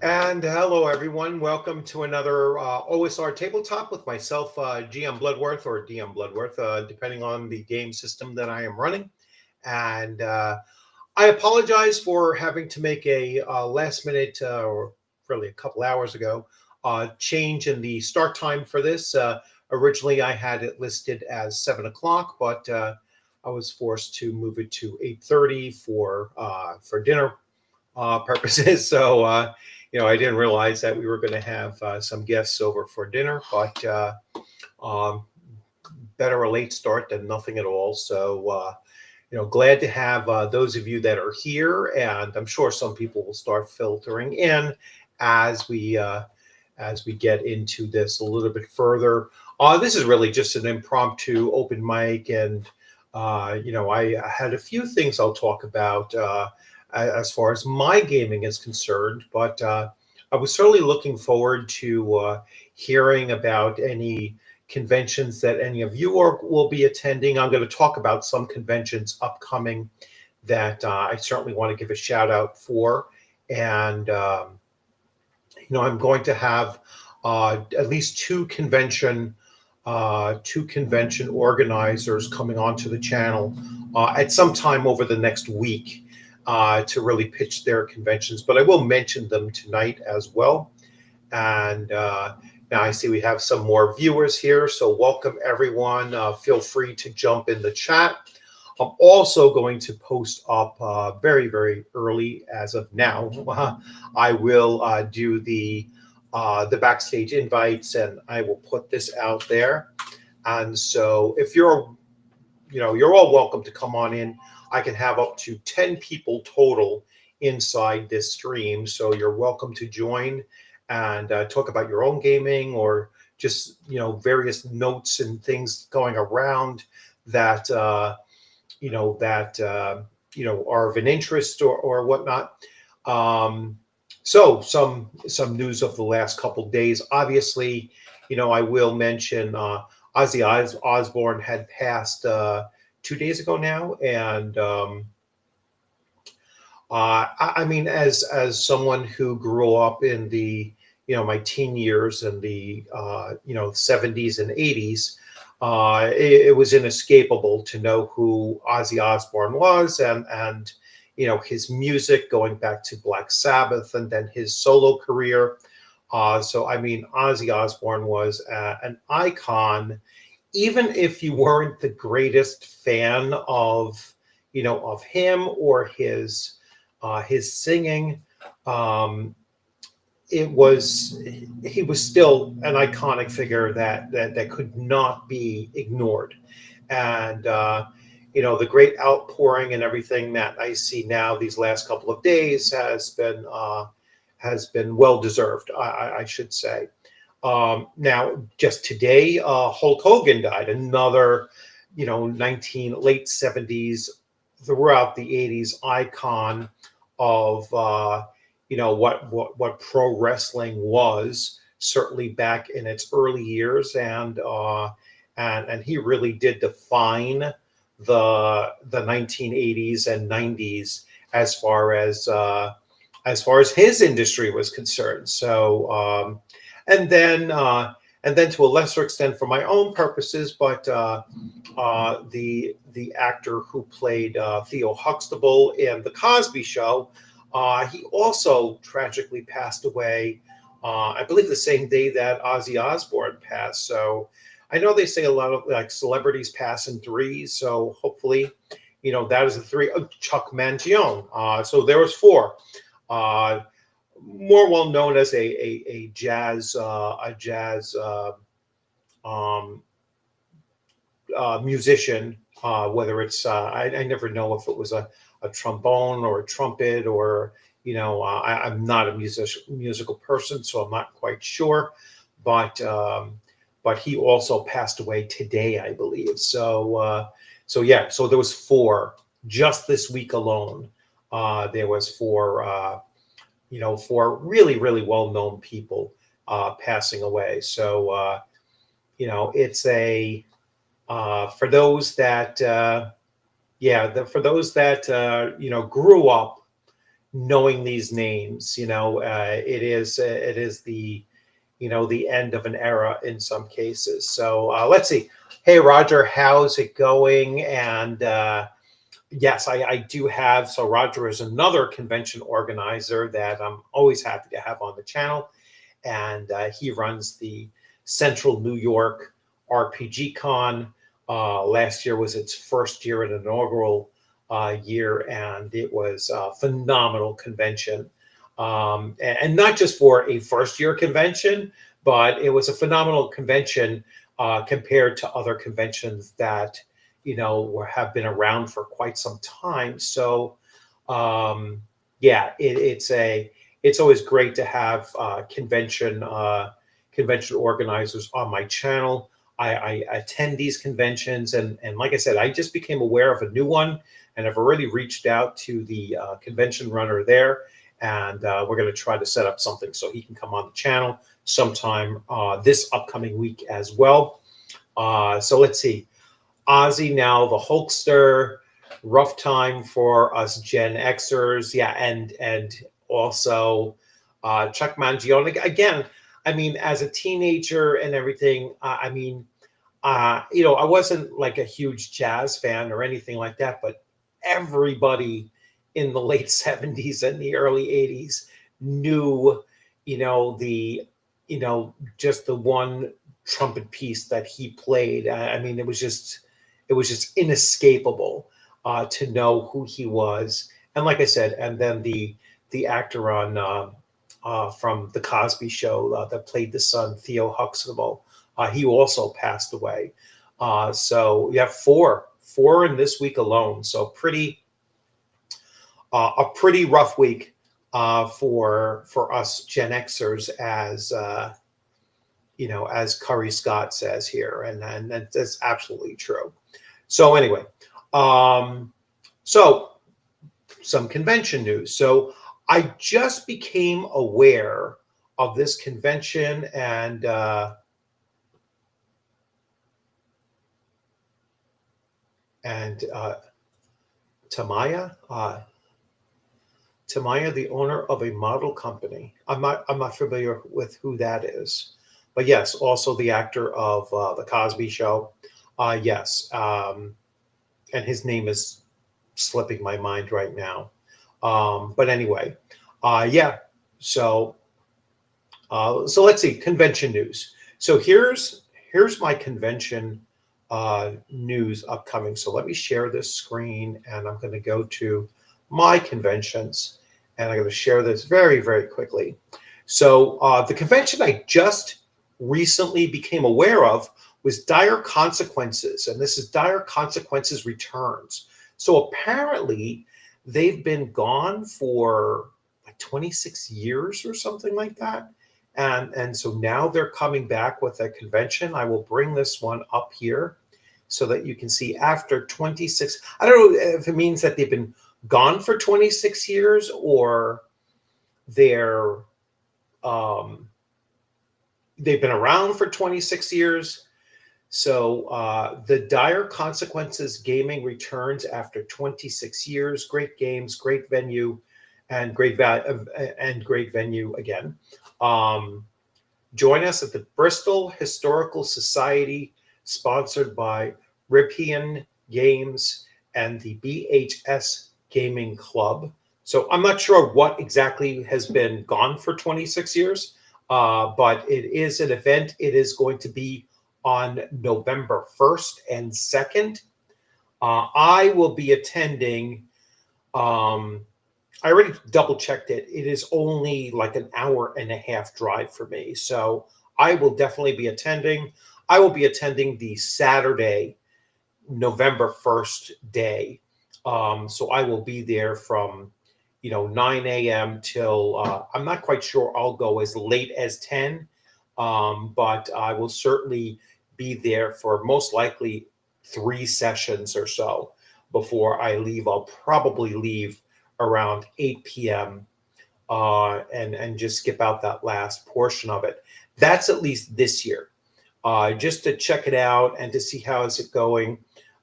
And hello, everyone. Welcome to another OSR Tabletop with myself, GM Bluddworth or DM Bluddworth, depending on the game system that I am running. And I apologize for having to make a last minute, or really a couple hours ago, change in the start time for this. Originally, I had it listed as 7 o'clock, but I was forced to move it to 8:30 for dinner purposes. So, I didn't realize that we were going to have some guests over for dinner, but um, better a late start than nothing at all. So, glad to have those of you that are here, and I'm sure some people will start filtering in as we get into this a little bit further. This is really just an impromptu open mic, and I had a few things I'll talk about as far as my gaming is concerned, but I was certainly looking forward to hearing about any conventions that any of you will be attending. I'm going to talk about some conventions upcoming that I certainly want to give a shout out for. And, I'm going to have at least two convention organizers coming onto the channel at some time over the next week to really pitch their conventions, but I will mention them tonight as well. And now I see we have some more viewers here, so welcome everyone. Feel free to jump in the chat. I'm also going to post up very, very early as of now. I will do the backstage invites, and I will put this out there. And so if you're all welcome to come on in. I can have up to 10 people total inside this stream. So you're welcome to join and talk about your own gaming, or just, various notes and things going around that, are of an interest or whatnot. So some news of the last couple of days. Obviously, I will mention Ozzy Osbourne had passed 2 days ago now, and I mean, as someone who grew up in the my teen years in the 70s and 80s, it was inescapable to know who Ozzy Osbourne was, and his music going back to Black Sabbath, and then his solo career. So I mean, Ozzy Osbourne was an icon. Even if you weren't the greatest fan of him or his singing, he was still an iconic figure that could not be ignored. And the great outpouring and everything that I see now these last couple of days has been well deserved, I should say. Now, just today, Hulk Hogan died, another, late 70s throughout the 80s icon of, what pro wrestling was, certainly back in its early years. And he really did define the 1980s and 90s as far as his industry was concerned. So, and then to a lesser extent for my own purposes, but the actor who played Theo Huxtable in The Cosby Show, he also tragically passed away, I believe the same day that Ozzy Osbourne passed. So I know they say a lot of celebrities pass in threes, so hopefully, that is a three. Chuck Mangione. So there was four. More well known as a jazz musician, whether it's I never know if it was a trombone or a trumpet or I'm not a musical person, so I'm not quite sure. But he also passed away today, I believe. So yeah, so there was four just this week alone. There was four really, really well-known people passing away. So it's a for those that for those that grew up knowing these names, it is the end of an era in some cases. So let's see. Hey Roger, how's it going? And yes, I do have. So Roger is another convention organizer that I'm always happy to have on the channel, and he runs the Central New York RPG Con. Last year was its first year, an inaugural year, and it was a phenomenal convention. And not just for a first year convention, but it was a phenomenal convention compared to other conventions that have been around for quite some time. So yeah, it's always great to have convention organizers on my channel. I attend these conventions, and like I said, I just became aware of a new one, and I've already reached out to the convention runner there, and we're going to try to set up something so he can come on the channel sometime this upcoming week as well. So let's see. Ozzy, now the Hulkster, rough time for us Gen Xers. Yeah, and also Chuck Mangione. Again, I mean, as a teenager and everything, I wasn't like a huge jazz fan or anything like that, but everybody in the late 70s and the early 80s knew, just the one trumpet piece that he played. I mean, it was just inescapable to know who he was. And like I said, and then the actor on from the Cosby Show that played the son, Theo Huxtable, he also passed away. So you have four in this week alone. So a pretty rough week for us Gen Xers, as as Curry Scott says here, and that's absolutely true. So anyway, so some convention news. So I just became aware of this convention, and Tamaya, the owner of a model company. I'm not familiar with who that is, but yes, also the actor of the Cosby Show. Yes, and his name is slipping my mind right now. But anyway, yeah. So let's see, convention news. So here's my convention news upcoming. So let me share this screen, and I'm going to go to my conventions, and I'm going to share this very, very quickly. So the convention I just recently became aware of was Dire Consequences, and this is Dire Consequences Returns. So apparently they've been gone for like 26 years or something like that. And so now they're coming back with a convention. I will bring this one up here so that you can see after 26. I don't know if it means that they've been gone for 26 years or they've been around for 26 years. So the Dire Consequences Gaming returns after 26 years. Great games, great venue, and great venue again. Join us at the Bristol Historical Society, sponsored by Rippian Games and the BHS Gaming Club. So I'm not sure what exactly has been gone for 26 years, but it is an event. It is going to be on November 1st and 2nd. I will be attending. I already double checked it. It is only like an hour and a half drive for me. So I will definitely be attending. I will be attending the Saturday, November 1st day. So I will be there from, 9 a.m. till I'm not quite sure I'll go as late as 10, but I will certainly be there for most likely 3 sessions or so before I leave. I'll probably leave around 8 p.m. And just skip out that last portion of it. That's at least this year, just to check it out and to see how is it going.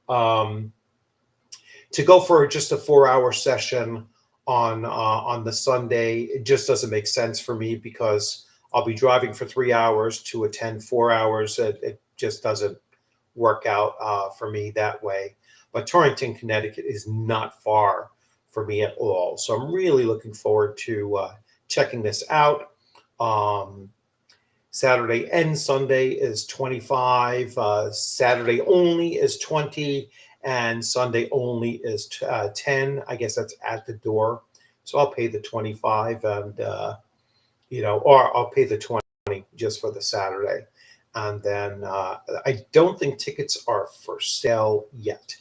To go for just a 4-hour session on the Sunday, it just doesn't make sense for me because I'll be driving for 3 hours to attend 4 hours. It just doesn't work out for me that way. But Torrington, Connecticut is not far for me at all. So I'm really looking forward to checking this out. Saturday and Sunday is 25. Saturday only is 20. And Sunday only is 10. I guess that's at the door. So I'll pay the 25 and, or I'll pay the 20 just for the Saturday. And then I don't think tickets are for sale yet.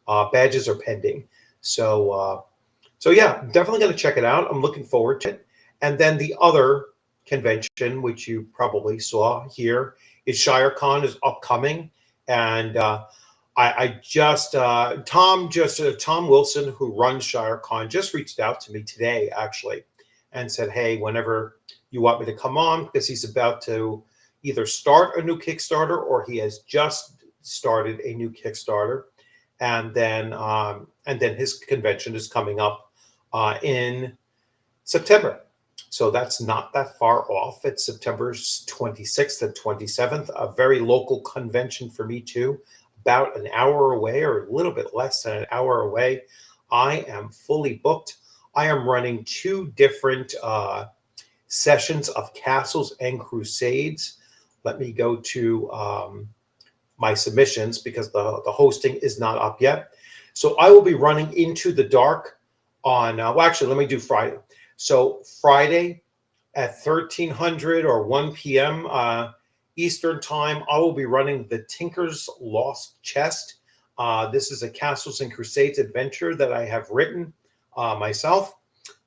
Badges are pending. So yeah, definitely going to check it out. I'm looking forward to it. And then the other convention, which you probably saw here, is ShireCon is upcoming. And I just Tom Wilson, who runs ShireCon, just reached out to me today actually, and said, "Hey, whenever you want me to come on," because he's about to either start a new Kickstarter or he has just started a new Kickstarter, and then his convention is coming up in September. So that's not that far off. It's September 26th and 27th, a very local convention for me too. About an hour away or a little bit less than an hour away. I am fully booked. I am running 2 different sessions of Castles and Crusades. Let me go to my submissions because the hosting is not up yet. So I will be running Into the Dark on, actually, let me do Friday. So Friday at 1300 or 1 p.m. Eastern time, I will be running the Tinker's Lost Chest. This is a Castles and Crusades adventure that I have written myself,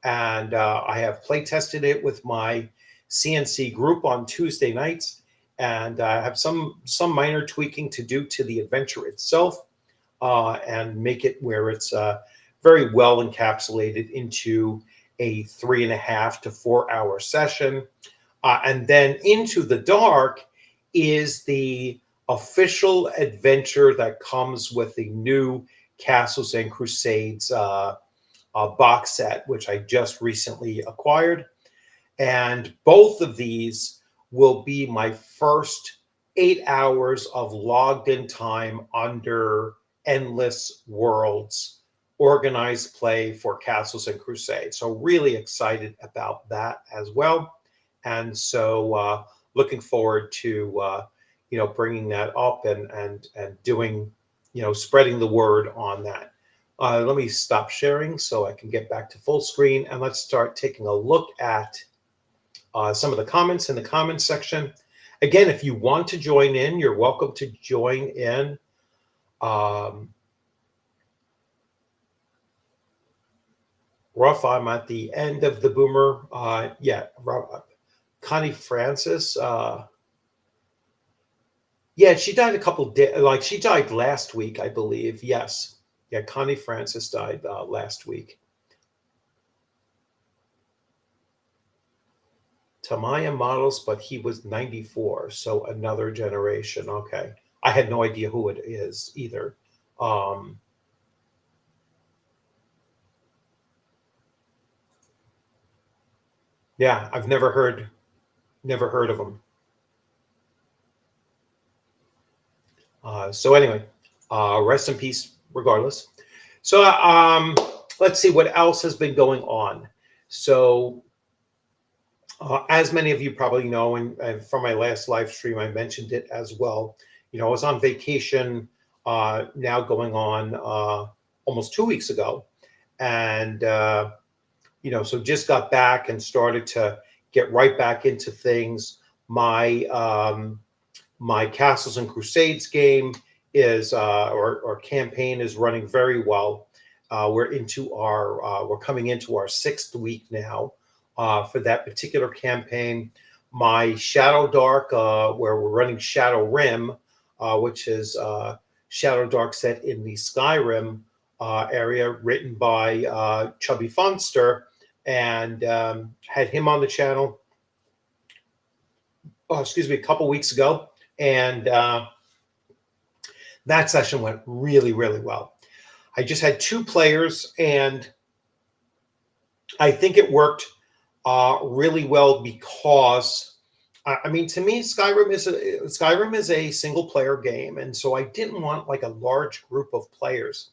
and I have play tested it with my CNC group on Tuesday nights, and I have some minor tweaking to do to the adventure itself, and make it where it's very well encapsulated into a 3.5 to 4 hour session. And then Into the Dark is the official adventure that comes with the new Castles and Crusades box set, which I just recently acquired. And both of these will be my first 8 hours of logged in time under Endless Worlds organized play for Castles and Crusades. So really excited about that as well. And so looking forward to, bringing that up and doing, spreading the word on that. Let me stop sharing so I can get back to full screen, and let's start taking a look at some of the comments in the comments section. Again, if you want to join in, you're welcome to join in. Rough, I'm at the end of the boomer. Connie Francis. She died a couple days. She died last week, I believe. Yes. Yeah, Connie Francis died last week. Tamaya models, but he was 94, so another generation. Okay. I had no idea who it is either. Yeah, I've never heard of him. So anyway, rest in peace regardless. So let's see what else has been going on. So as many of you probably know, and from my last live stream, I mentioned it as well. I was on vacation now going on almost 2 weeks ago. And, so just got back and started to get right back into things. My Castles and Crusades game is, or campaign is running very well. we're coming into our 6th week now for that particular campaign. My Shadow Dark, where we're running Shadow Rim, which is Shadow Dark set in the Skyrim area, written by Chubby Funster, and had him on the channel. A couple weeks ago, and that session went really, really well. I just had 2 players, and I think it worked really well because, I mean, to me, Skyrim is a single player game, and so I didn't want like a large group of players.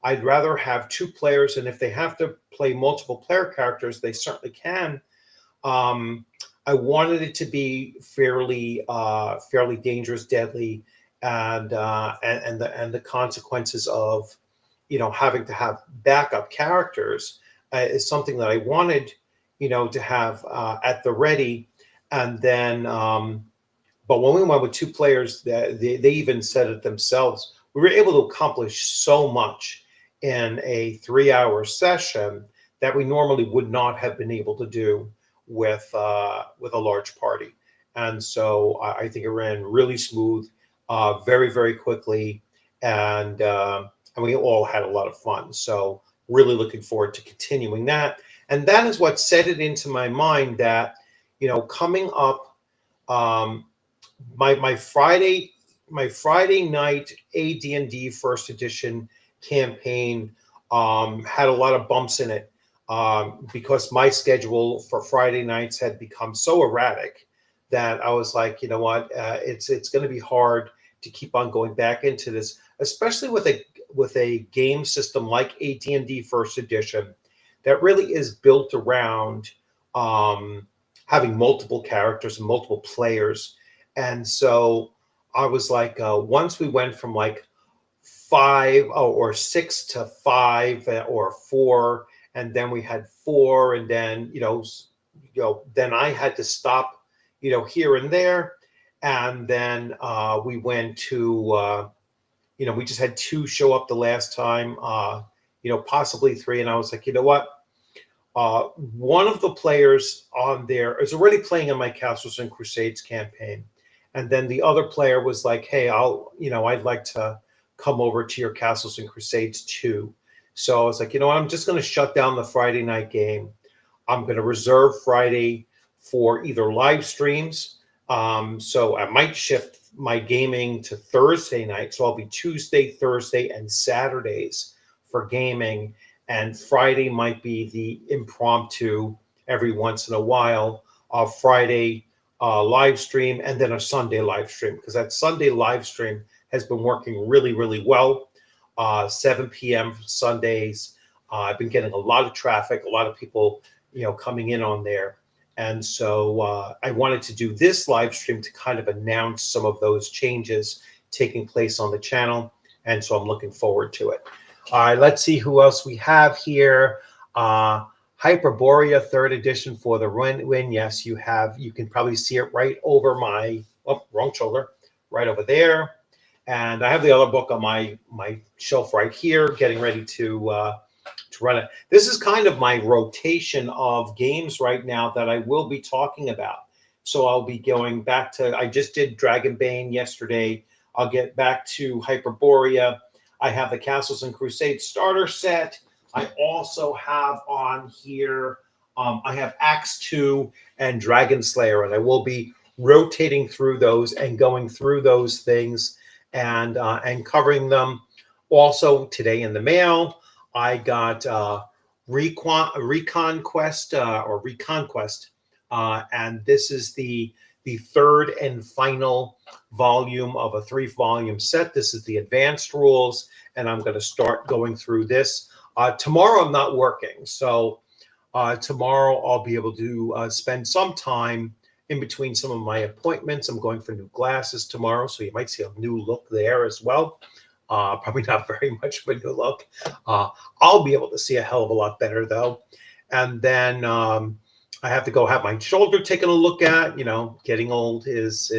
I'd rather have 2 players, and if they have to play multiple player characters, they certainly can. I wanted it to be fairly dangerous, deadly, and the consequences of, having to have backup characters is something that I wanted, to have at the ready. And then, but when we went with 2 players, they even said it themselves. We were able to accomplish so much in a 3-hour session that we normally would not have been able to do with a large party. And so I think it ran really smooth, very, very quickly, and we all had a lot of fun. So really looking forward to continuing that. And that is what set it into my mind that, coming up, my Friday night AD&D first edition campaign had a lot of bumps in it. Because my schedule for Friday nights had become so erratic that I was like, you know what, it's going to be hard to keep on going back into this, especially with a game system like AD&D First Edition that really is built around having multiple characters and multiple players. And so I was like, once we went from like 5 or 6 to 5 or 4. And then we had 4, and then then I had to stop, here and there, and then we went to, we just had 2 show up the last time, possibly 3, and I was like, you know what, one of the players on there is already playing in my Castles and Crusades campaign, and then the other player was like, hey, I'd like to come over to your Castles and Crusades too. So I was like, I'm just going to shut down the Friday night game. I'm going to reserve Friday for either live streams. So I might shift my gaming to Thursday night. So I'll be Tuesday, Thursday, and Saturdays for gaming. And Friday might be the impromptu every once in a while, Friday live stream, and then a Sunday live stream, because that Sunday live stream has been working really, really well. 7 p.m. Sundays. I've been getting a lot of traffic, a lot of people, coming in on there. And so I wanted to do this live stream to kind of announce some of those changes taking place on the channel. And so I'm looking forward to it. All right, let's see who else we have here. Hyperborea 3rd edition for the win. Yes, you have. You can probably see it right over my, wrong shoulder, right over there. And I have the other book on my shelf right here, getting ready to run it. This is kind of my rotation of games right now that I will be talking about. So I'll be going back to, I just did Dragonbane yesterday. I'll get back to Hyperborea. I have the Castles and Crusades starter set. I also have on here, I have Axe 2 and Dragon Slayer, and I will be rotating through those and going through those things and covering them. Also today in the mail, I got Reconquest, and this is the 3rd and final volume of a 3-volume set. This is the advanced rules, and I'm going to start going through this. Tomorrow I'm not working, so tomorrow I'll be able to spend some time in between some of my appointments. I'm going for new glasses tomorrow, so you might see a new look there as well. Probably not very much of a new look. I'll be able to see a hell of a lot better, though. And then I have to go have my shoulder taken a look at. Getting old is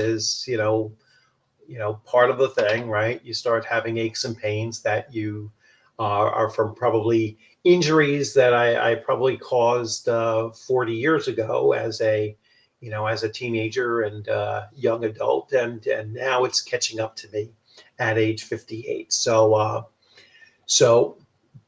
part of the thing, right? You start having aches and pains that you are from probably injuries that I probably caused 40 years ago as a as a teenager and young adult, and now it's catching up to me at age 58. So,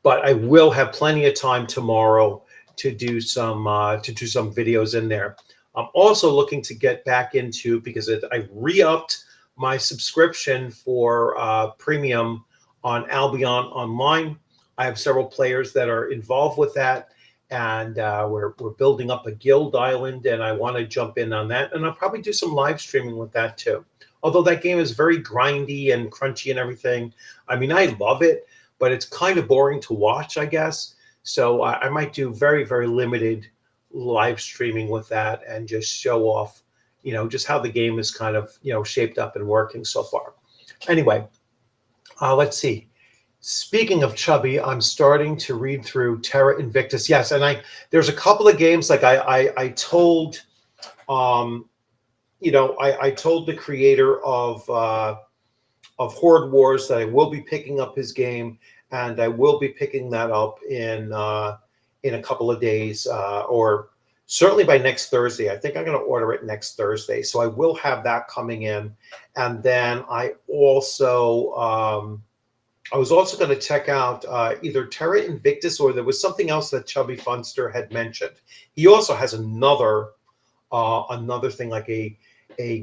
but I will have plenty of time tomorrow to do some videos in there. I'm also looking to get back into, because I re-upped my subscription for premium on Albion Online. I have several players that are involved with that, and we're building up a guild island, and I want to jump in on that, and I'll probably do some live streaming with that too. Although that game is very grindy and crunchy and everything. I mean, I love it, but it's kind of boring to watch, I guess. So I might do very, very limited live streaming with that and just show off, just how the game is kind of, shaped up and working so far. Anyway, let's see. Speaking of chubby, I'm starting to read through Terra Invictus. Yes, and there's a couple of games like I told, I told the creator of Horde Wars that I will be picking up his game, and I will be picking that up in a couple of days, or certainly by next Thursday. I think I'm going to order it next Thursday, so I will have that coming in. And then I was also going to check out either Terra Invictus, or there was something else that Chubby Funster had mentioned. He also has another thing, like a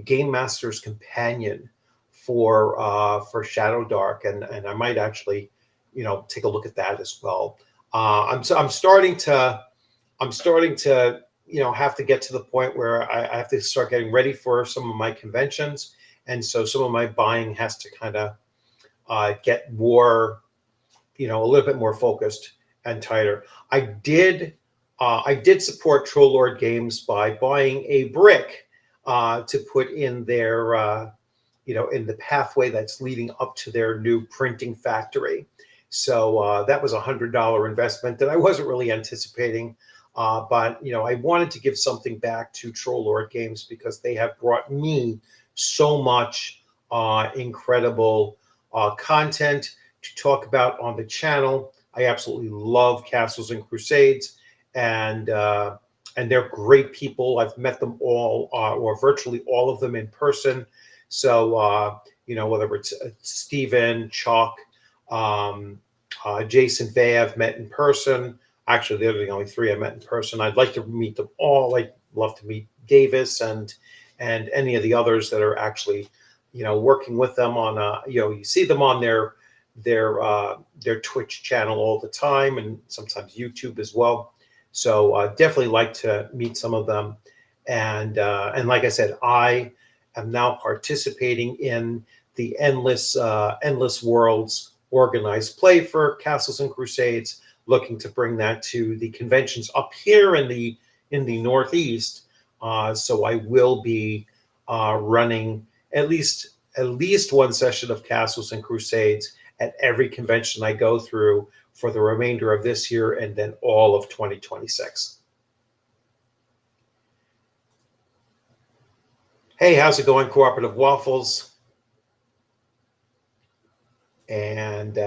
Game Master's Companion for Shadow Dark, and I might actually take a look at that as well. I'm starting to have to get to the point where I have to start getting ready for some of my conventions, and so some of my buying has to kind of get more, a little bit more focused and tighter. I did support Troll Lord Games by buying a brick to put in their in the pathway that's leading up to their new printing factory. So that was $100 investment that I wasn't really anticipating. But I wanted to give something back to Troll Lord Games, because they have brought me so much incredible content to talk about on the channel. I absolutely love Castles and Crusades, and they're great people. I've met them all, or virtually all of them, in person. So whether it's Stephen, Chuck, Jason Vey, I've met in person. Actually, they're the only three I met in person. I'd like to meet them all. I'd love to meet Davis and any of the others that are actually, working with them on, you see them on their Twitch channel all the time, and sometimes YouTube as well. So definitely like to meet some of them. And like I said, I am now participating in the Endless Worlds organized play for Castles and Crusades, looking to bring that to the conventions up here in the Northeast. So I will be running at least one session of Castles and Crusades at every convention I go through for the remainder of this year, and then all of 2026. Hey, how's it going, Cooperative Waffles? And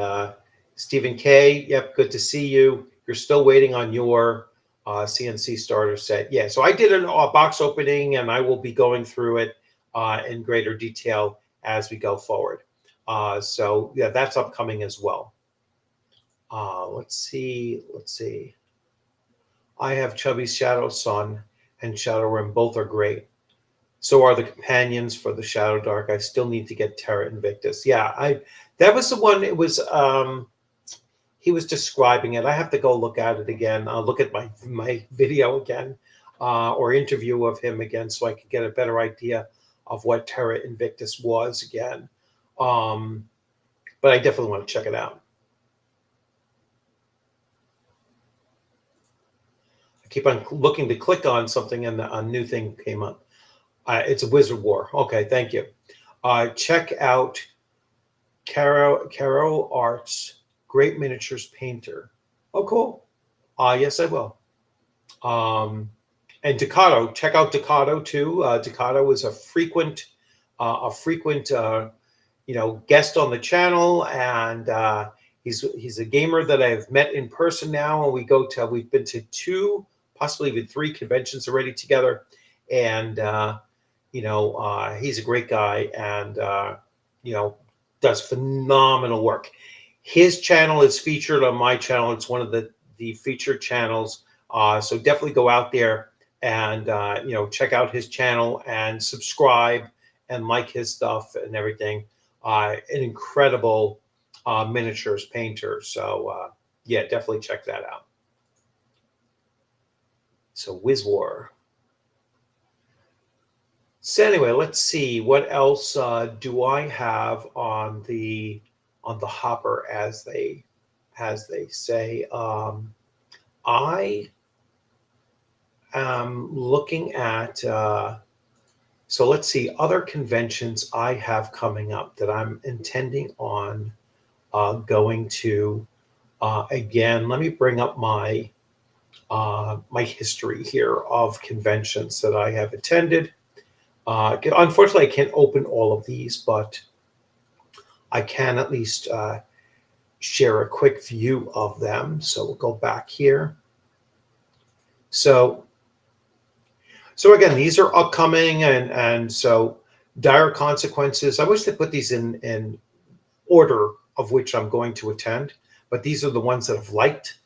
Stephen K, yep, good to see you. You're still waiting on your CNC starter set. Yeah, so I did a box opening, and I will be going through it in greater detail as we go forward. So yeah, that's upcoming as well. Let's see. I have Chubby's Shadow Sun and Shadow Rim. Both are great. So are the companions for the Shadow Dark. I still need to get Terra Invictus. Yeah, that was the one. It was he was describing it. I have to go look at it again. I'll look at my video again, or interview of him again, so I could get a better idea of what Terra Invictus was again. But I definitely want to check it out. I keep on looking to click on something, and a new thing came up. It's a Wizard War. Okay, thank you. Check out Caro Arts, great miniatures painter. Oh, cool. Yes, I will. And Ducato, check out Ducato too. Ducato is a frequent guest on the channel, and He's a gamer that I've met in person now, and we've been to 2, possibly even 3 conventions already together, and he's a great guy, and does phenomenal work. His channel is featured on my channel. It's one of the featured channels. So definitely go out there and check out his channel and subscribe and like his stuff and everything. An incredible miniatures painter. So yeah, definitely check that out. So WizWar. So anyway, let's see what else do I have on the hopper, as they say. I am looking at so let's see other conventions I have coming up that I'm intending on going to. Again, let me bring up my history here of conventions that I have attended. Unfortunately, I can't open all of these, but I can at least share a quick view of them. So we'll go back here. So again, these are upcoming, and so Dire Consequences. I wish they put these in order of which I'm going to attend, but these are the ones that I've liked.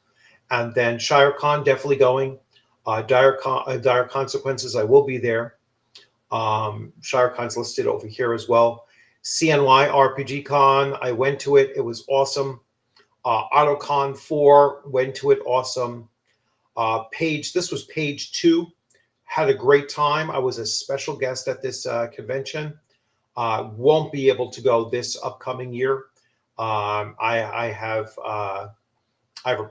And then ShireCon, definitely going. Dire Consequences, I will be there. ShireCon's listed over here as well. CNY RPG Con, I went to it. It was awesome. AutoCon 4, went to it. Awesome. This was page 2. Had a great time. I was a special guest at this convention. Won't be able to go this upcoming year. I have a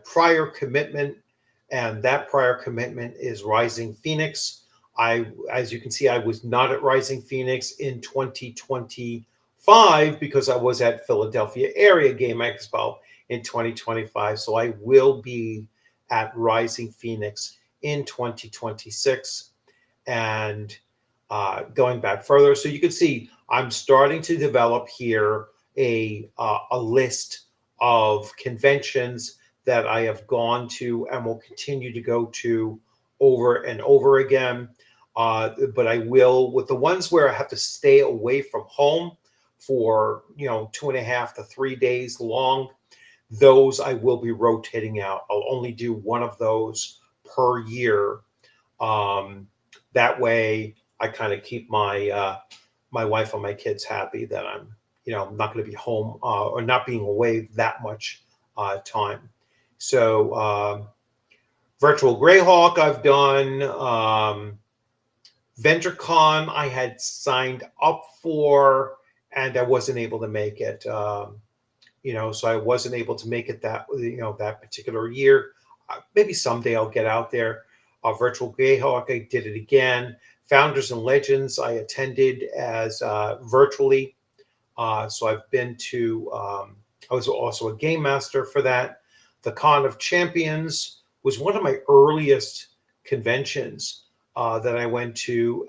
prior commitment, and that prior commitment is Rising Phoenix. As you can see, I was not at Rising Phoenix in 2025 because I was at Philadelphia Area Game Expo in 2025. So I will be at Rising Phoenix in 2026. And going back further, so you can see I'm starting to develop here a list of conventions that I have gone to and will continue to go to over and over again. But I will, with the ones where I have to stay away from home for 2.5 to 3 days long, those I will be rotating out. I'll only do one of those per year. That way I kind of keep my my wife and my kids happy that I'm not going to be home or not being away that much time. So Virtual Greyhawk I've done. VentureCon I had signed up for, and I wasn't able to make it. So I wasn't able to make it that particular year. Maybe someday I'll get out there. Virtual Greyhawk, I did it again. Founders and Legends, I attended as virtually. So I've been to. I was also a game master for that. The Con of Champions was one of my earliest conventions that I went to.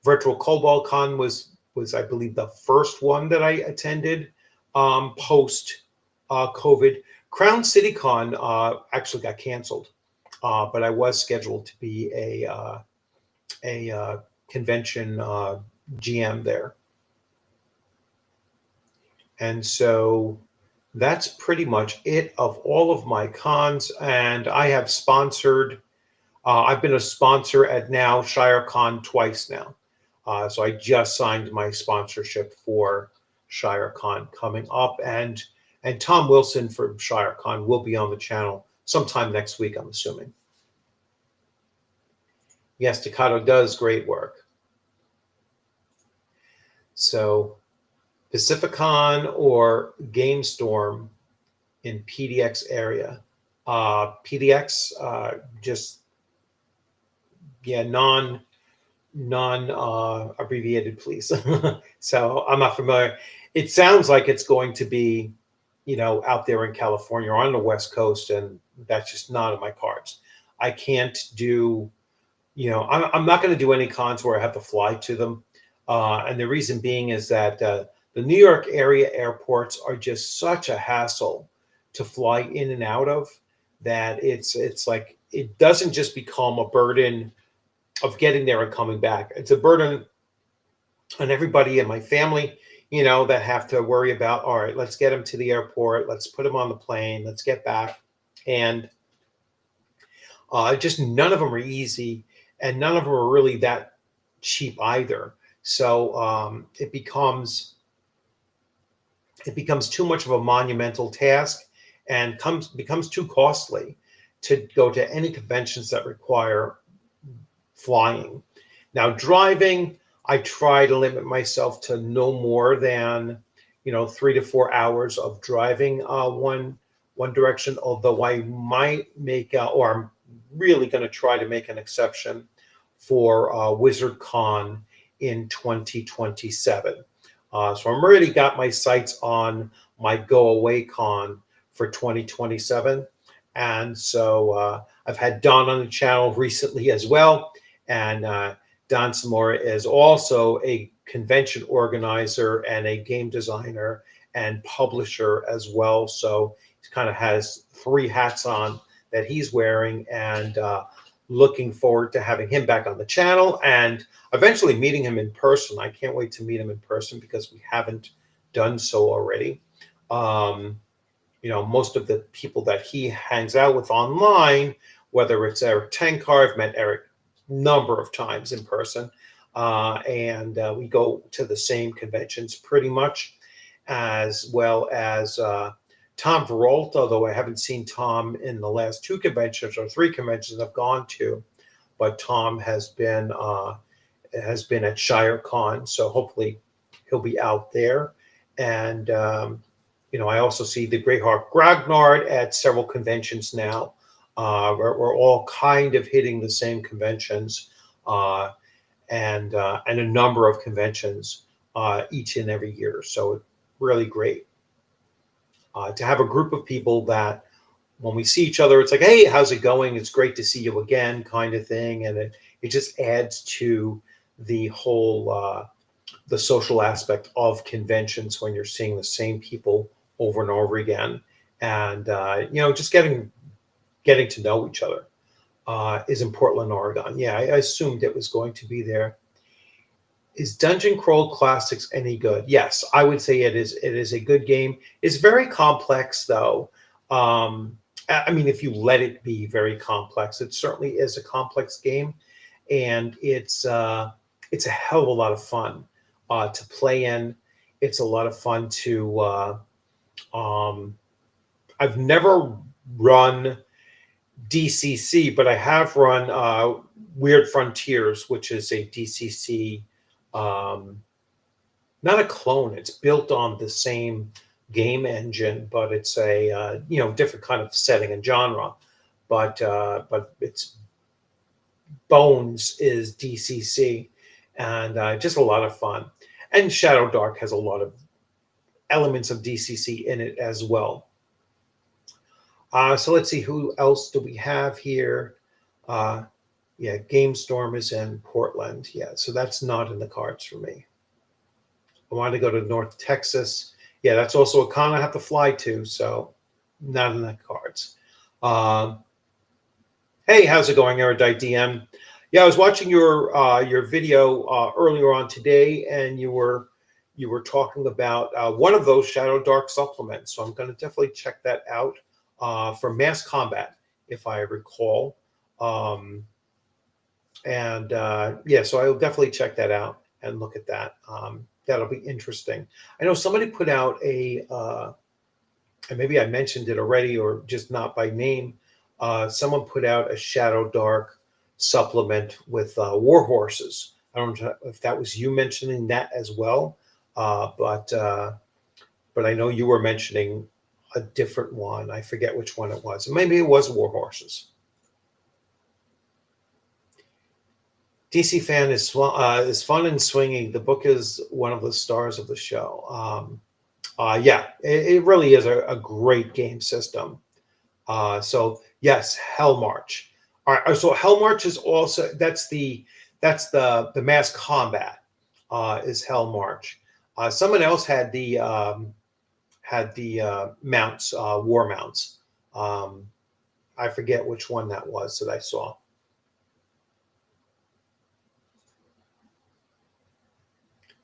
Virtual Cobalt Con was I believe the first one that I attended post COVID. Crown City Con actually got canceled, but I was scheduled to be a convention GM there. And so that's pretty much it of all of my cons. And I have sponsored, I've been a sponsor at now ShireCon twice now. So I just signed my sponsorship for ShireCon coming up. And Tom Wilson from ShireCon will be on the channel sometime next week, I'm assuming. Yes, Staccato does great work. So Pacificon or GameStorm in PDX area. PDX, just non abbreviated, please. So I'm not familiar. It sounds like it's going to be, out there in California or on the West Coast, and that's just not in my cards. I can't do, I'm not going to do any cons where I have to fly to them. And the reason being is that the The New York area airports are just such a hassle to fly in and out of that it's like it doesn't just become a burden of getting there and coming back. It's a burden on everybody in my family, that have to worry about, all right, let's get them to the airport, let's put them on the plane, let's get back. And just none of them are easy, and none of them are really that cheap either. So it becomes too much of a monumental task and becomes too costly to go to any conventions that require flying. Now, driving, I try to limit myself to no more than 3 to 4 hours of driving one direction. Although I might make or I'm really going to try to make an exception for Wizard Con in 2027. So I'm already got my sights on my Go Away Con for 2027. And so I've had Don on the channel recently as well. And Don Zamora is also a convention organizer and a game designer and publisher as well. So he kind of has 3 hats on that he's wearing, and looking forward to having him back on the channel and eventually meeting him in person. I can't wait to meet him in person because we haven't done so already. Most of the people that he hangs out with online, whether it's Eric Tenkar, I've met Eric a number of times in person, and we go to the same conventions pretty much, as well as Tom Verolta, although I haven't seen Tom in the last 2 conventions or 3 conventions I've gone to, but Tom has been at ShireCon, so hopefully he'll be out there. And I also see the Greyhawk Grognard at several conventions now. We're all kind of hitting the same conventions, and a number of conventions each and every year. So it's really great to have a group of people that when we see each other, it's like, hey, how's it going? It's great to see you again, kind of thing. And it just adds to the whole the social aspect of conventions when you're seeing the same people over and over again, and just getting to know each other is in Portland, Oregon. Yeah, I assumed it was going to be there. Is Dungeon Crawl Classics any good? Yes, I would say it is. It is a good game. It's very complex, though. I mean, if you let it be very complex, it certainly is a complex game, and it's a hell of a lot of fun to play in. It's a lot of fun to. I've never run DCC, but I have run Weird Frontiers, which is a DCC. Not a clone. It's built on the same game engine, but it's a different kind of setting and genre. But its bones is DCC, and just a lot of fun. And Shadow Dark has a lot of elements of DCC in it as well. So let's see, who else do we have here? Yeah, Game Storm is in Portland. Yeah, so that's not in the cards for me. I want to go to North Texas. Yeah, that's also a con I have to fly to, so not in the cards. Hey, how's it going, Erudite DM? Yeah, I was watching your video earlier on today, and you were talking about one of those Shadow Dark supplements. So I'm going to definitely check that out for Mass Combat, if I recall. Yeah, so I'll definitely check that out and look at that. That'll be interesting. I know somebody put out and maybe I mentioned it already or just not by name. Someone put out a Shadow Dark supplement with war horses. I don't know if that was you mentioning that as well, but I know you were mentioning a different one. I forget which one it was. Maybe it was war horses. DC Fan is fun and swinging. The book is one of the stars of the show. Yeah, it really is a great game system. So yes, Hell March. All right, so Hell March is also that's the Mass Combat is Hell March. Someone else had the mounts, war mounts. I forget which one that was that I saw.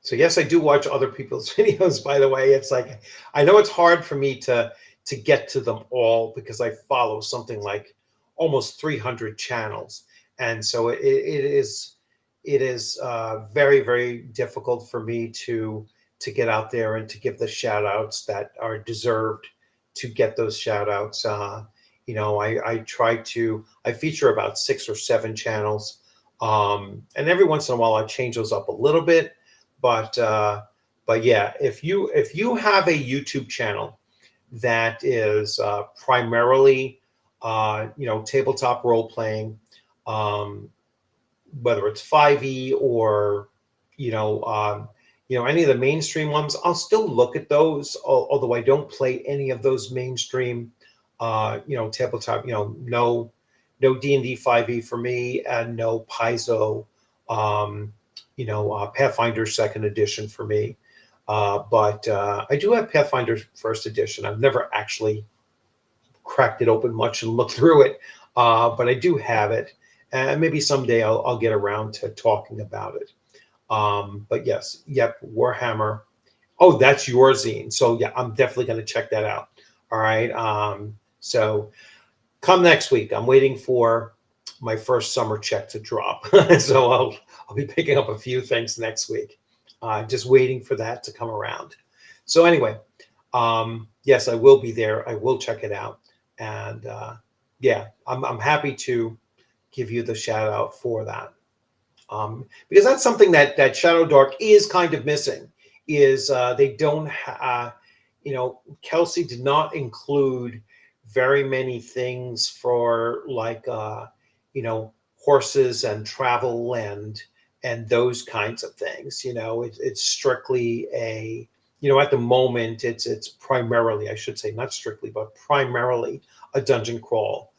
So yes, I do watch other people's videos, by the way. It's like, I know it's hard for me to get to them all because I follow something like almost 300 channels. And so it is very, very difficult for me to get out there and to give the shout outs that are deserved to get those shout outs. I feature about 6 or 7 channels. And every once in a while I change those up a little bit. But yeah, if you have a YouTube channel that is primarily tabletop role playing, whether it's 5e or any of the mainstream ones, I'll still look at those. Although I don't play any of those mainstream tabletop. No D&D 5e for me, and no Paizo. Pathfinder second edition for me. But I do have Pathfinder first edition. I've never actually cracked it open much and looked through it, but I do have it. And maybe someday I'll get around to talking about it. But yes, yep, Warhammer. Oh, that's your zine. So yeah, I'm definitely going to check that out. All right. So come next week. I'm waiting for my first summer check to drop. So I'll be picking up a few things next week. Just waiting for that to come around. So anyway, yes, I will be there. I will check it out. And yeah, I'm happy to give you the shout out for that. Because that's something that Shadow Dark is kind of missing, is they don't Kelsey did not include very many things for like horses and travel and those kinds of things. It's strictly a at the moment it's primarily, I should say, not strictly but primarily a dungeon crawl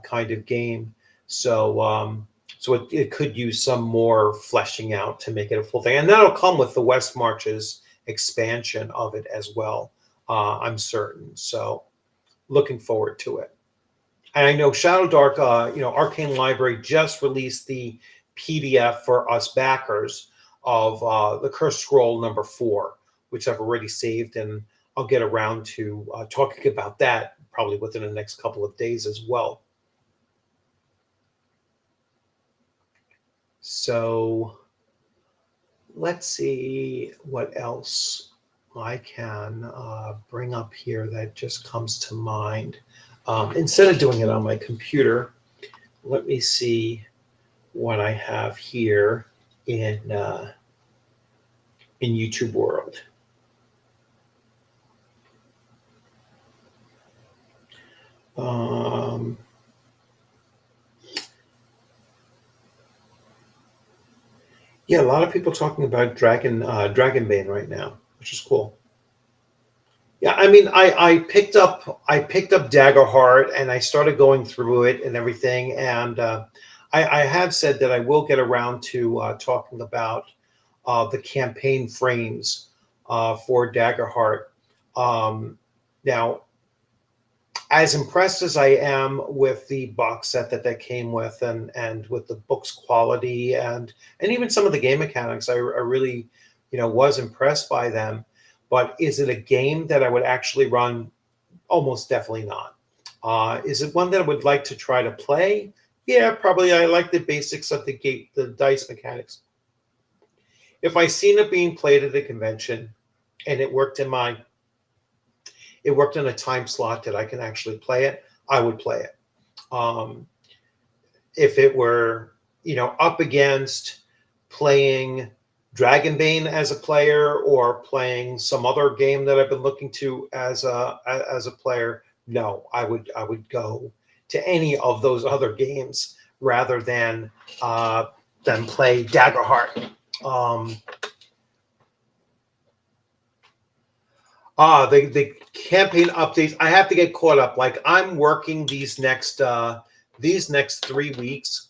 kind of game. So it could use some more fleshing out to make it a full thing, and that'll come with the West Marches expansion of it as well. I'm certain. So looking forward to it. And I know Shadow Dark, Arcane Library just released the PDF for us backers of the Cursed Scroll number 4, which I've already saved, and I'll get around to talking about that probably within the next couple of days as well. So let's see what else I can bring up here that just comes to mind. Instead of doing it on my computer, let me see what I have here in YouTube World. Yeah, a lot of people talking about Dragonbane right now, which is cool. Yeah, I mean, I picked up Daggerheart and I started going through it and everything, and I have said that I will get around to talking about the campaign frames for Daggerheart. Now, as impressed as I am with the box set that came with, and with the book's quality and even some of the game mechanics, I really was impressed by them. But is it a game that I would actually run? Almost definitely not. Is it one that I would like to try to play? Yeah, probably. I like the basics of the dice mechanics. If I seen it being played at a convention and it worked in a time slot that I can actually play it, I would play it. If it were, up against playing Dragonbane as a player or playing some other game that I've been looking to as a player, no, I would go to any of those other games rather than play Daggerheart. The campaign updates. I have to get caught up. Like, I'm working these next 3 weeks.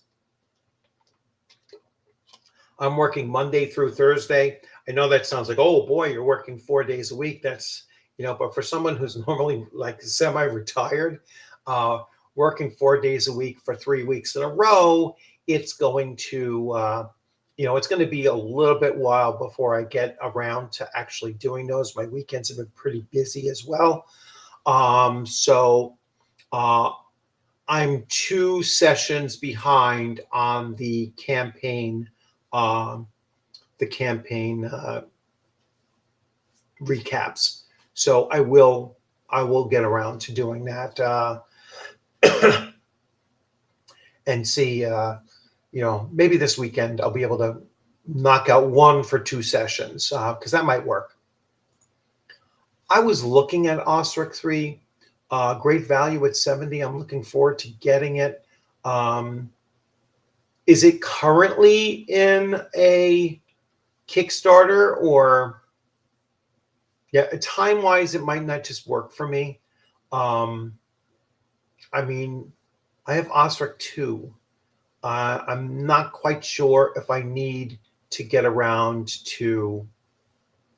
I'm working Monday through Thursday. I know that sounds like, oh boy, you're working 4 days a week. That's, but for someone who's normally like semi-retired, uh, working 4 days a week for 3 weeks in a row, it's going to, it's going to be a little bit while before I get around to actually doing those. My weekends have been pretty busy as well. So I'm 2 sessions behind on um, the campaign recaps. So I will get around to doing that and see. Maybe this weekend I'll be able to knock out one for 2 sessions because that might work. I was looking at Ostrich 3, great value at 70. I'm looking forward to getting it. Is it currently in a Kickstarter or? Yeah, time-wise, it might not just work for me. I mean, I have Ostrich 2. I'm not quite sure if I need to get around to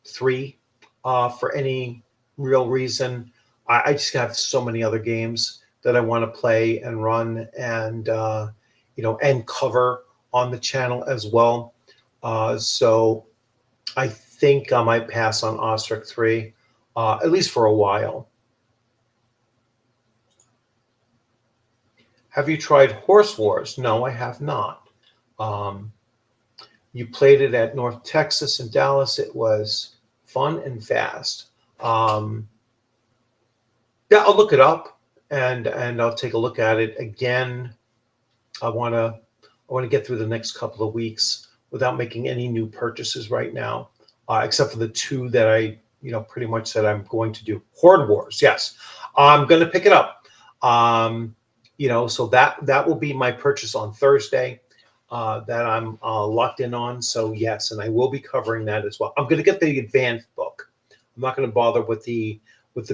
3 for any real reason. I just have so many other games that I want to play and run and and cover on the channel as well. So I think I might pass on Ostrich 3, at least for a while. Have you tried Horse Wars? No, I have not. You played it at North Texas and Dallas. It was fun and fast. Yeah, I'll look it up and I'll take a look at it again. I want to get through the next couple of weeks without making any new purchases right now, except for the 2 that I pretty much said I'm going to do. Horde Wars, yes, I'm going to pick it up. So that will be my purchase on Thursday that I'm locked in on. So yes, and I will be covering that as well. I'm going to get the advanced book. I'm not going to bother with the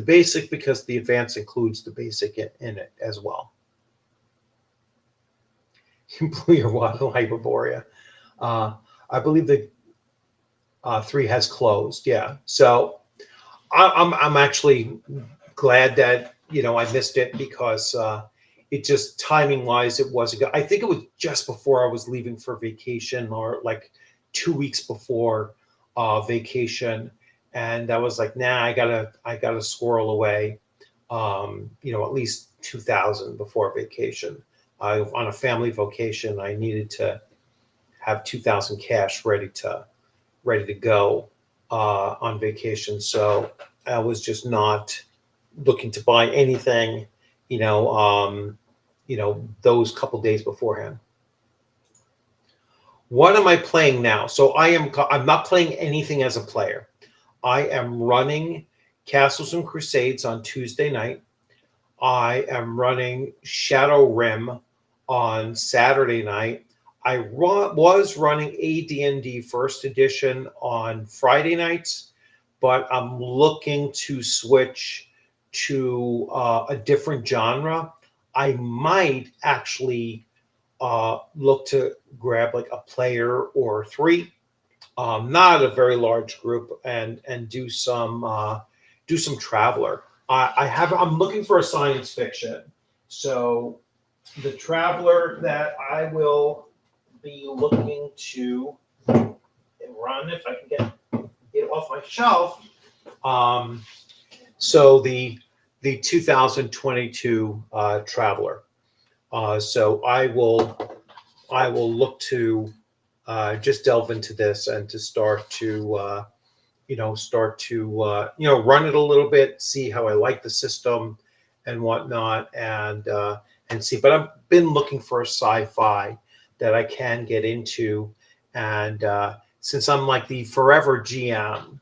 basic because the advanced includes the basic in it as well. You blew your wad on Hyperborea. I believe the 3 has closed. Yeah, so I'm actually glad that I missed it because it just timing wise it wasn't good. I think it was just before I was leaving for vacation or like 2 weeks before vacation, and I was like, nah, I gotta squirrel away, at least 2,000 before vacation. On a family vacation, I needed to have 2,000 cash ready to go on vacation. So I was just not looking to buy anything, those couple days beforehand. What am I playing now? So I'm not playing anything as a player. I am running Castles and Crusades on Tuesday night. I am running Shadow Rim on Saturday night. I was running AD&D First Edition on Friday nights, but I'm looking to switch to a different genre. I might actually look to grab like a player or 3, not a very large group, and do some Traveler. I'm looking for a science fiction, so the Traveler that I will be looking to run, if I can get it off my shelf. So the 2022 Traveler. So I will look to just delve into this and to start to run it a little bit, see how I like the system and whatnot, and see. But I've been looking for a sci-fi that I can get into, and since I'm like the forever GM,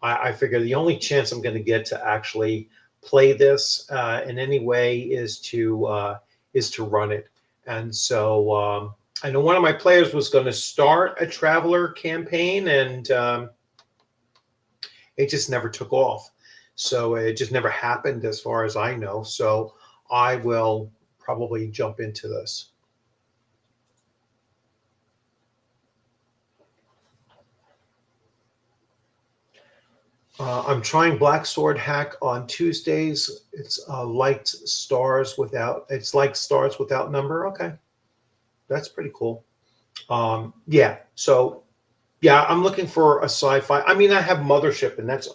I figure the only chance I'm going to get to actually play this in any way is to run it. And so I know one of my players was going to start a Traveler campaign, and it just never took off. So it just never happened as far as I know. So I will probably jump into this. I'm trying Black Sword Hack on Tuesdays. It's like stars without number. Okay, that's pretty cool. Yeah. So yeah, I'm looking for a sci-fi. I mean, I have Mothership, and that's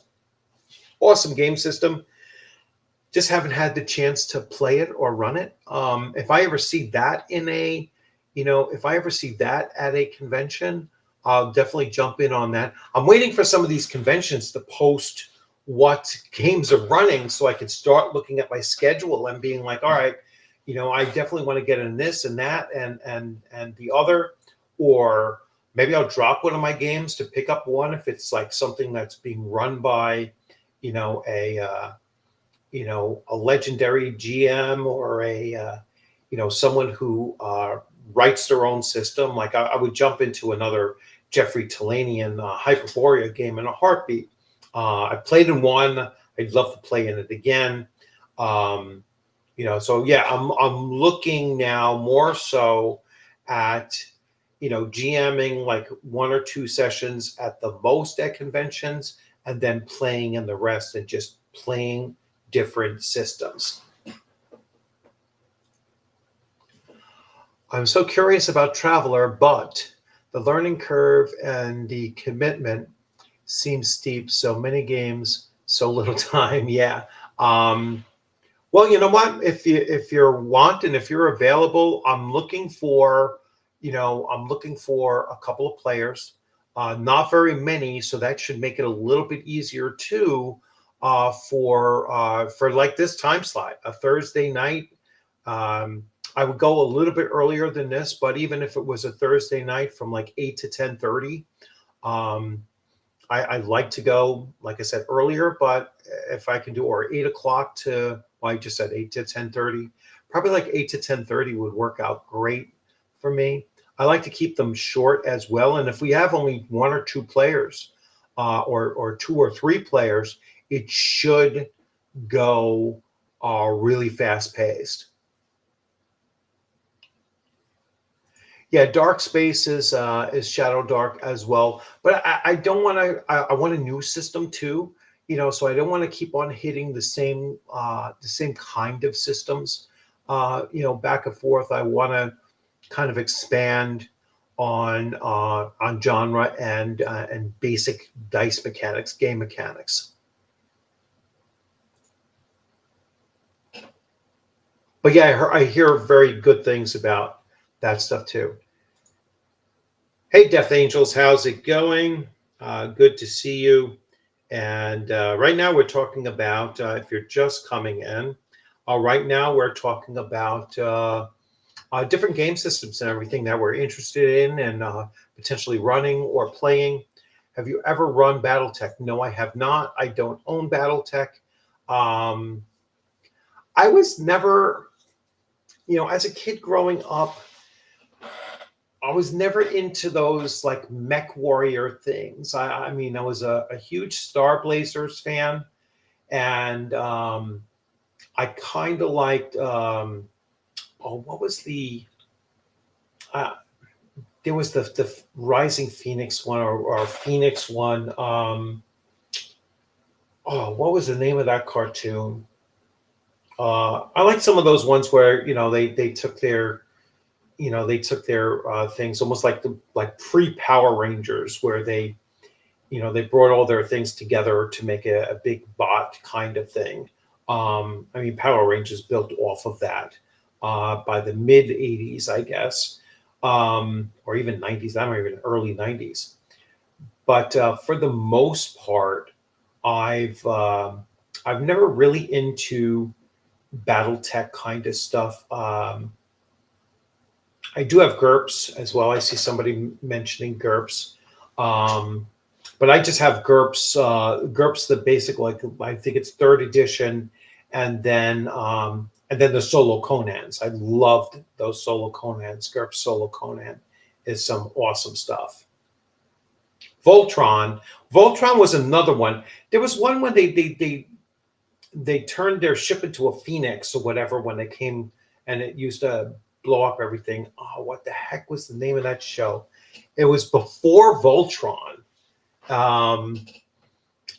awesome game system. Just haven't had the chance to play it or run it. If I ever see that if I ever see that at a convention, I'll definitely jump in on that. I'm waiting for some of these conventions to post what games are running so I can start looking at my schedule and being like, all right, I definitely want to get in this and that and the other, or maybe I'll drop one of my games to pick up one if it's like something that's being run by, a a legendary GM or someone who writes their own system. Like I would jump into another Jeffrey Talanian Hyperborea game in a heartbeat. I played in one. I'd love to play in it again. So yeah, I'm looking now more so at GMing like one or two sessions at the most at conventions, and then playing in the rest and just playing different systems. I'm so curious about Traveler, but the learning curve and the commitment seems steep. So many games, so little time. Yeah. Well, you know what? If you're wanting, if you're available, I'm looking for a couple of players. Not very many, so that should make it a little bit easier too. For like this time slot, a Thursday night. I would go a little bit earlier than this, but even if it was a Thursday night from like 8 to 10:30, I like to go, like I said earlier, but if I can do, or 8 o'clock I just said 8 to 10:30, probably like 8 to 10:30 would work out great for me. I like to keep them short as well. And if we have only one or two players, or two or three players, it should go really fast paced. Yeah, Dark Space is Shadow Dark as well, but I don't want to. I want a new system too, so I don't want to keep on hitting the same kind of systems, back and forth. I want to kind of expand on genre and basic dice mechanics, game mechanics. But yeah, I hear very good things about that stuff too. Hey, Death Angels, how's it going? Good to see you. And right now we're talking about, if you're just coming in, right now we're talking about different game systems and everything that we're interested in and potentially running or playing. Have you ever run BattleTech? No, I have not. I don't own BattleTech. I was never, as a kid growing up, I was never into those like mech warrior things. I mean, I was a huge Star Blazers fan, and I kind of liked. What was there was the Rising Phoenix one or Phoenix one. What was the name of that cartoon? I like some of those ones where they took their things almost like pre-Power Rangers, where they brought all their things together to make a big bot kind of thing. I mean, Power Rangers built off of that by the mid 80s, I guess, or even 90s. I don't even early 90s. But for the most part, I've never really into BattleTech kind of stuff. I do have GURPS as well. I see somebody mentioning GURPS. But I just have GURPS, GURPS, the basic, like I think it's third edition, and then the solo Conans. I loved those solo Conans. GURPS solo Conan is some awesome stuff. Voltron was another one. There was one when they turned their ship into a phoenix or whatever when they came, and it used to blow up everything. Oh, what the heck was the name of that show? It was before Voltron.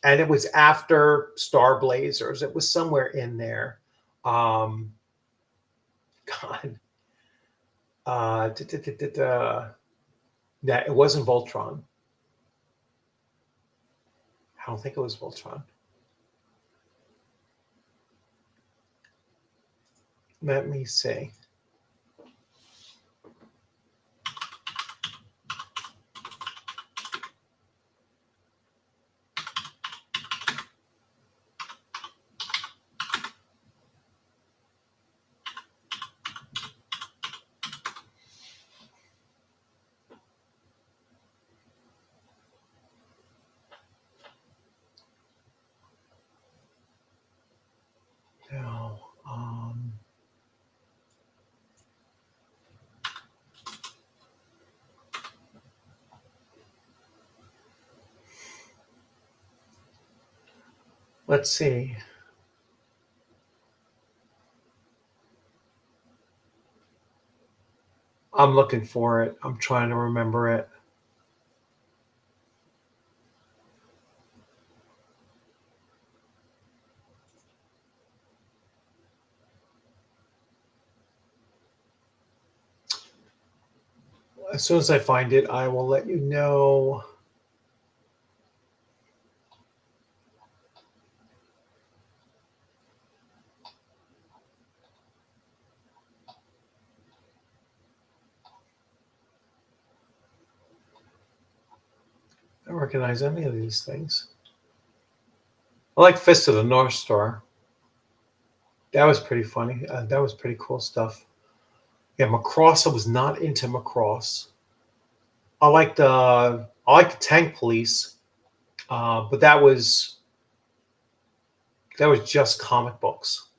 and it was after Star Blazers. It was somewhere in there. God. Yeah, it wasn't Voltron. I don't think it was Voltron. Let me see. No. Let's see. I'm looking for it. I'm trying to remember it. As soon as I find it, I will let you know. I don't recognize any of these things. I like Fist of the North Star. That was pretty funny. That was pretty cool stuff. Yeah, Macross. I was not into Macross. I liked the Tank Police, but that was just comic books.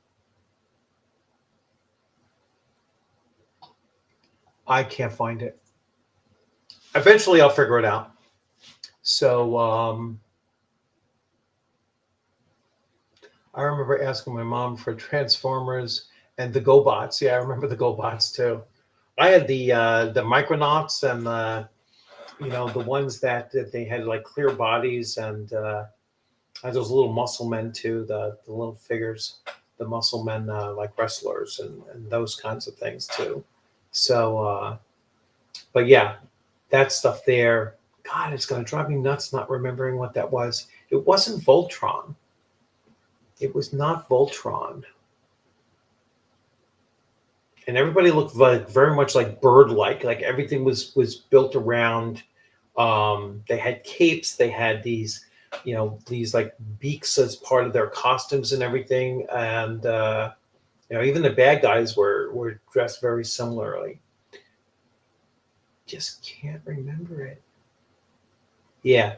I can't find it. Eventually, I'll figure it out. So I remember asking my mom for Transformers and the GoBots. Yeah, I remember the GoBots too. I had the Micronauts and the ones that they had like clear bodies, and I had those little muscle men too, the little figures, the muscle men like wrestlers and those kinds of things too. So, but yeah, that stuff there. God, it's gonna drive me nuts not remembering what that was. It wasn't Voltron. It was not Voltron. And everybody looked like very much like bird-like. Like everything was built around. They had capes. They had these, these like beaks as part of their costumes and everything. And even the bad guys were dressed very similarly. Just can't remember it. Yeah.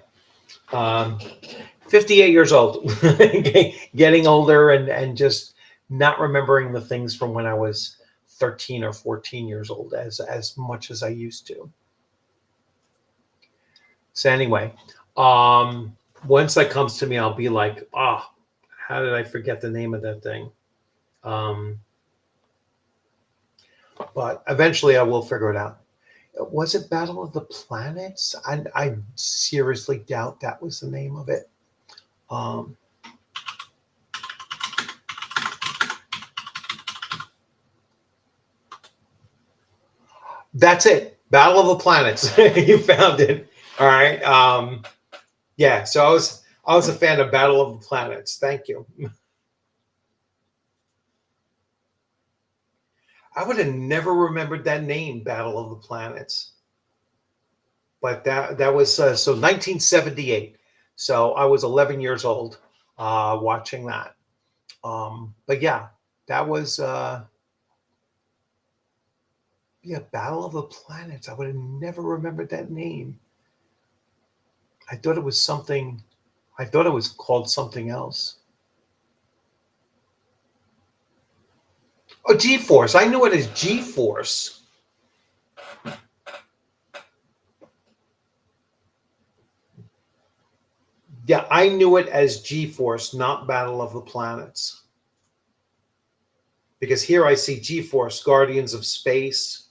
58 years old, getting older and just not remembering the things from when I was 13 or 14 years old as much as I used to. So anyway, once that comes to me, I'll be like, how did I forget the name of that thing? But eventually I will figure it out. Was it Battle of the Planets? I seriously doubt that was the name of it. That's it. Battle of the Planets. You found it. All right. Yeah. So I was a fan of Battle of the Planets. Thank you. I would have never remembered that name, Battle of the Planets. But that was so 1978. So I was 11 years old watching that. But yeah, that was Battle of the Planets. I would have never remembered that name. I thought it was something. I thought it was called something else. Oh, G-Force. I knew it as G-Force. Yeah, I knew it as G-Force, not Battle of the Planets. Because here I see G-Force, Guardians of Space.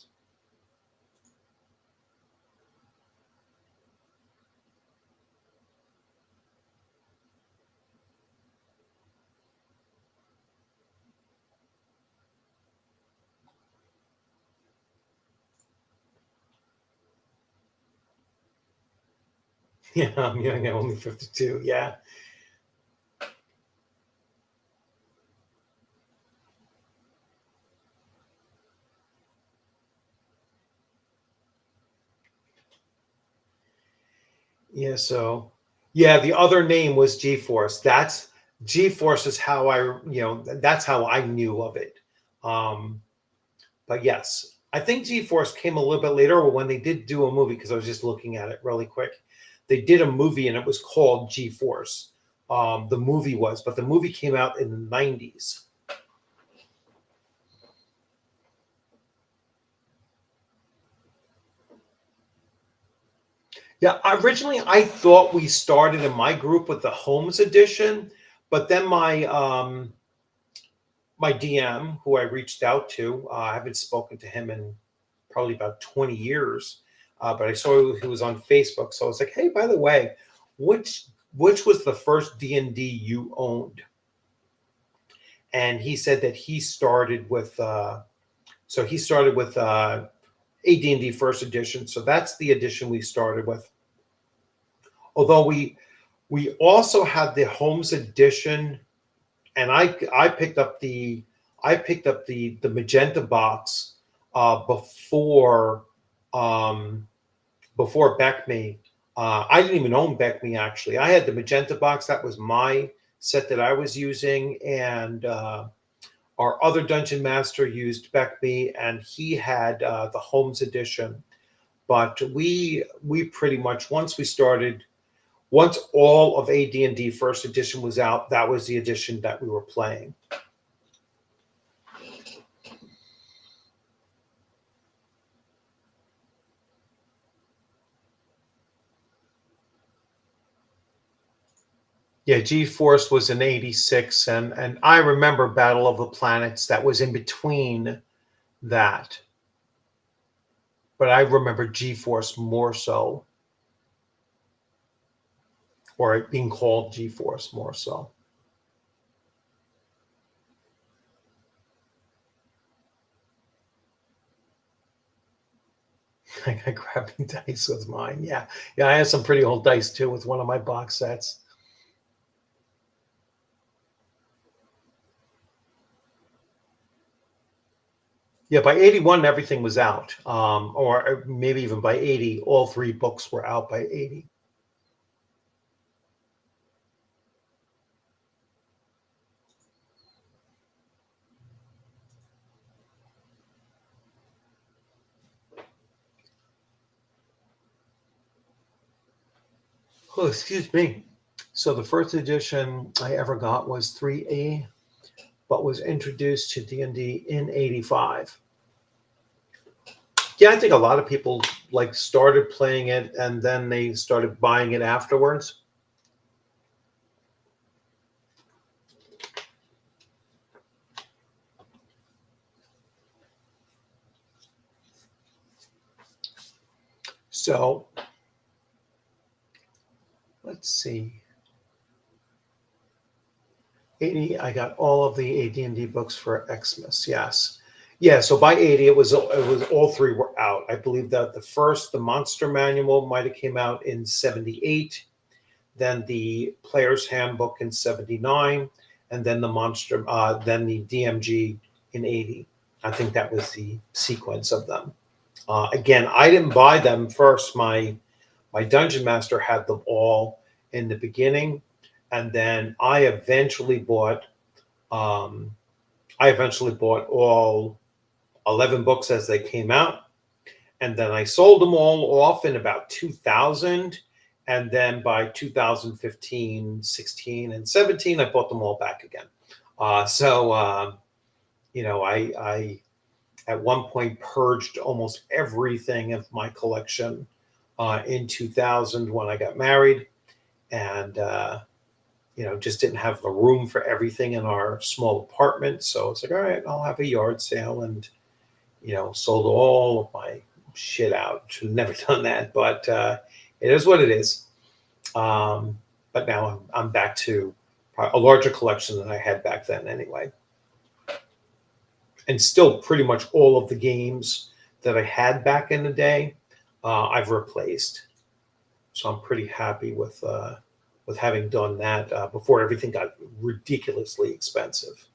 Yeah, I'm young. I'm only 52. Yeah. Yeah. So, yeah, the other name was G-Force. That's G-Force is how that's how I knew of it. Um, but yes, I think G-Force came a little bit later or when they did do a movie because I was just looking at it really quick. They did a movie and it was called G-Force. The movie was, but the movie came out in the 90s. Yeah, originally I thought we started in my group with the Holmes edition, but then my DM, who I reached out to, I haven't spoken to him in probably about 20 years, but I saw he was on Facebook, so I was like, "Hey, by the way, which which was the first D&D you owned?" And he said that he started with AD&D First Edition, so that's the edition we started with. Although we also had the Holmes edition, and I picked up the magenta box before um, before Beckme. I didn't even own Beckme actually. I had the magenta box. That was my set that I was using, and our other dungeon master used Beckme, and he had the Holmes edition. But we pretty much once all of AD&D First Edition was out, that was the edition that we were playing. Yeah, G-Force was in 86, and I remember Battle of the Planets that was in between that. But I remember G-Force more so, or it being called G-Force more so. I grabbing dice with mine. Yeah. Yeah, I have some pretty old dice too with one of my box sets. Yeah, by 81 everything was out. Or maybe even by 80, all three books were out by 80. Oh, excuse me. So the first edition I ever got was 3A, but was introduced to D&D in 85. Yeah, I think a lot of people like started playing it and then they started buying it afterwards. So let's see. 80, I got all of the AD&D books for Xmas. Yes. Yeah, so by 80 it was all three were out. I believe that the Monster Manual might have came out in 78, then the Player's Handbook in 79, and then then the DMG in 80. I think that was the sequence of them. Again, I didn't buy them first. My dungeon master had them all in the beginning, and then um, I eventually bought all 11 books as they came out, and then I sold them all off in about 2000. And then by 2015, 16, and 17, I bought them all back again. I at one point purged almost everything of my collection in 2000 when I got married, and just didn't have the room for everything in our small apartment. So it's like, all right, I'll have a yard sale, and sold all of my shit out. Should have never done that, but it is what it is. But now I'm back to a larger collection than I had back then, anyway. And still, pretty much all of the games that I had back in the day, I've replaced. So I'm pretty happy with having done that before everything got ridiculously expensive.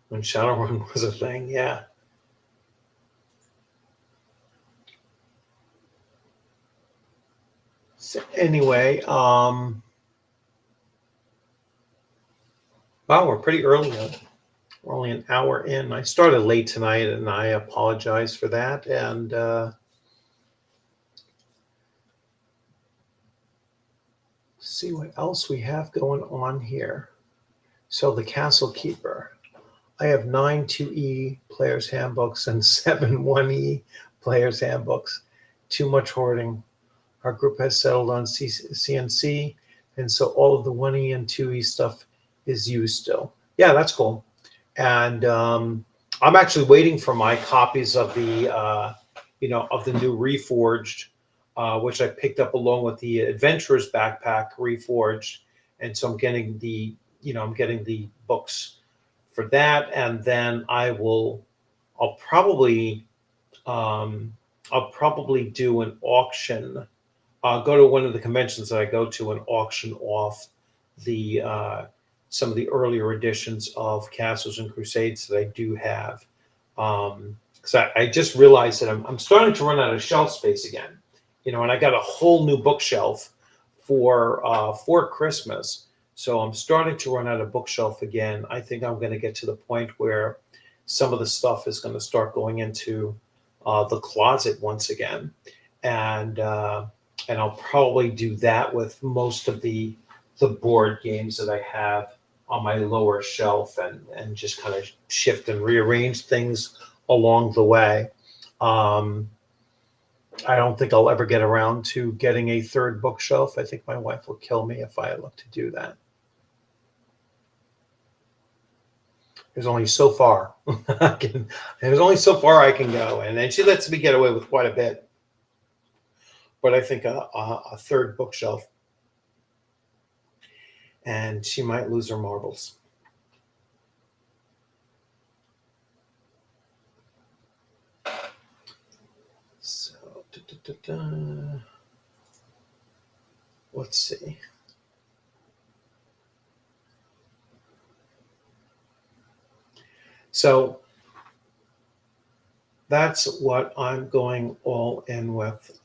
When Shadowrun was a thing, yeah. So anyway, wow, we're pretty early now. We're only an hour in. I started late tonight, and I apologize for that. And see what else we have going on here. So the Castle Keeper. I have 9 2E players handbooks and 7 1E players handbooks. Too much hoarding. Our group has settled on CNC, and so all of the 1E and 2E stuff is used still. Yeah, that's cool. And I'm actually waiting for my copies of the of the new Reforged, which I picked up along with the Adventurer's Backpack Reforged, and so I'm getting the books for that, and then I'll probably do an auction. Go to one of the conventions that I go to and auction off the some of the earlier editions of Castles and Crusades that I do have. Because I just realized that I'm starting to run out of shelf space again. And I got a whole new bookshelf for Christmas. So I'm starting to run out of bookshelf again. I think I'm going to get to the point where some of the stuff is going to start going into the closet once again. And I'll probably do that with most of the board games that I have on my lower shelf, and just kind of shift and rearrange things along the way. I don't think I'll ever get around to getting a third bookshelf. I think my wife will kill me if I look to do that. There's only so far there's only so far I can go, and then she lets me get away with quite a bit. But I think a third bookshelf, and she might lose her marbles. So, let's see. So that's what I'm going all in with.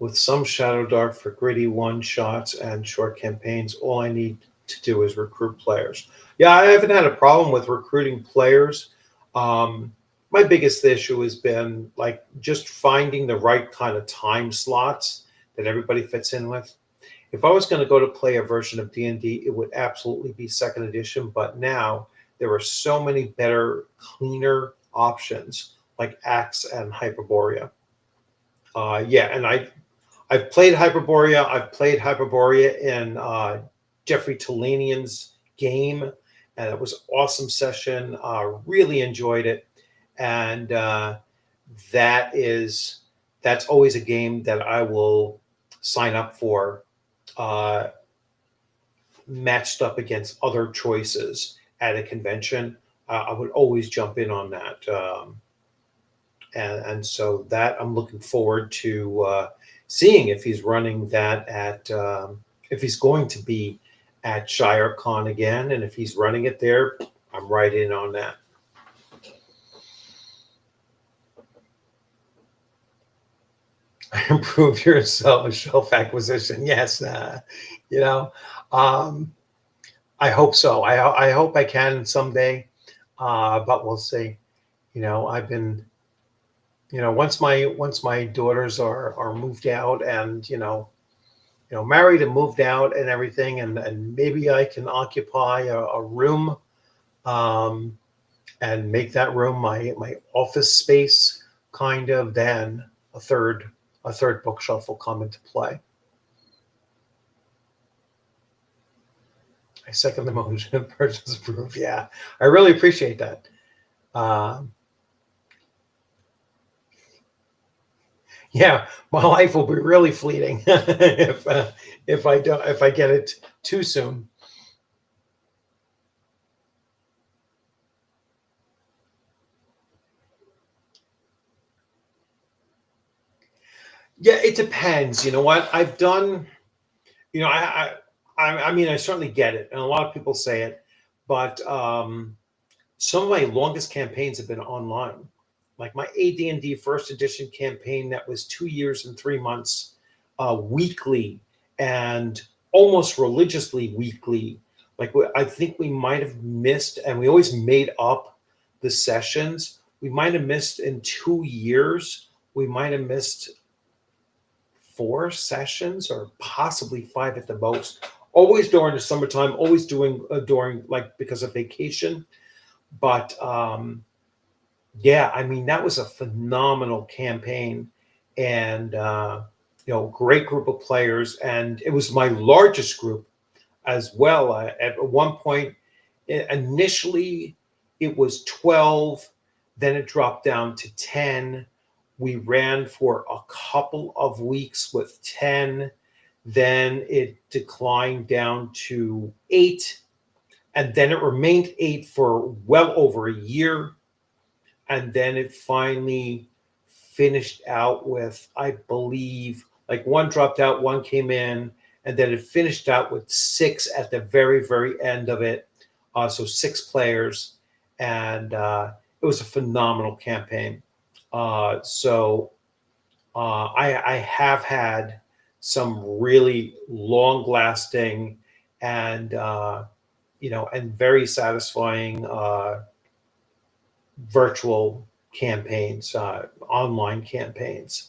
With some Shadow Dark for gritty one-shots and short campaigns, all I need to do is recruit players. Yeah, I haven't had a problem with recruiting players. My biggest issue has been like just finding the right kind of time slots that everybody fits in with. If I was going to go to play a version of D&D, it would absolutely be second edition. But now there are so many better, cleaner options like Axe and Hyperborea. And I've played Hyperborea. I've played Hyperborea in Jeffrey Talanian's game, and it was an awesome session. Really enjoyed it, and that's always a game that I will sign up for, matched up against other choices at a convention. I would always jump in on that, and so that I'm looking forward to seeing if he's running that at if he's going to be at ShireCon again, and if he's running it there, I'm right in on that. Improve your shelf acquisition. Yes, I hope so. I hope I can someday, but we'll see. I've been, once my daughters are moved out and married and moved out and everything, and maybe I can occupy a room, and make that room my office space, kind of. Then a third bookshelf will come into play. I second the motion. Purchase approved. Yeah, I really appreciate that. Yeah, my life will be really fleeting if I get it too soon. Yeah, it depends. You know what I've done. You know, I mean, I certainly get it, and a lot of people say it, but some of my longest campaigns have been online. Like my AD&D first edition campaign that was 2 years and 3 months, weekly and almost religiously weekly. Like I think we might have missed, and we always made up the sessions. We might have missed in 2 years. We might have missed 4 sessions or possibly 5 at the most. Always during the summertime. Always doing during like because of vacation. But yeah, I mean, that was a phenomenal campaign and, great group of players. And it was my largest group as well. At one point, initially, it was 12, then it dropped down to 10. We ran for a couple of weeks with 10. Then it declined down to 8. And then it remained 8 for well over a year, and then it finally finished out with, I believe, like one dropped out, one came in, and then it finished out with 6 at the very, very end of it. So 6 players, and it was a phenomenal campaign. I have had some really long-lasting and and very satisfying virtual campaigns, online campaigns.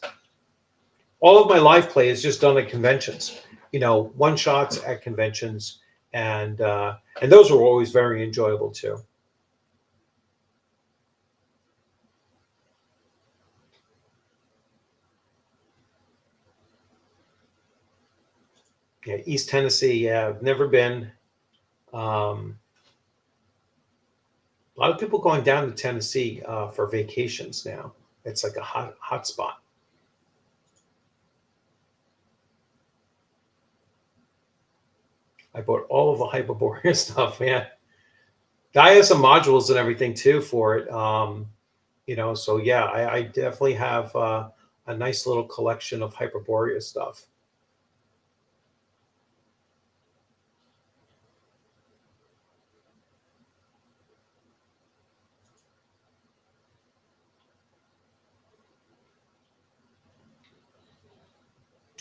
All of my live play is just done at conventions, one shots at conventions, and those are always very enjoyable too. Yeah, East Tennessee. Yeah, I've never been. A lot of people going down to Tennessee for vacations now. It's like a hot spot. I bought all of the Hyperborea stuff, man. I have some modules and everything too for it. So yeah, I definitely have a nice little collection of Hyperborea stuff.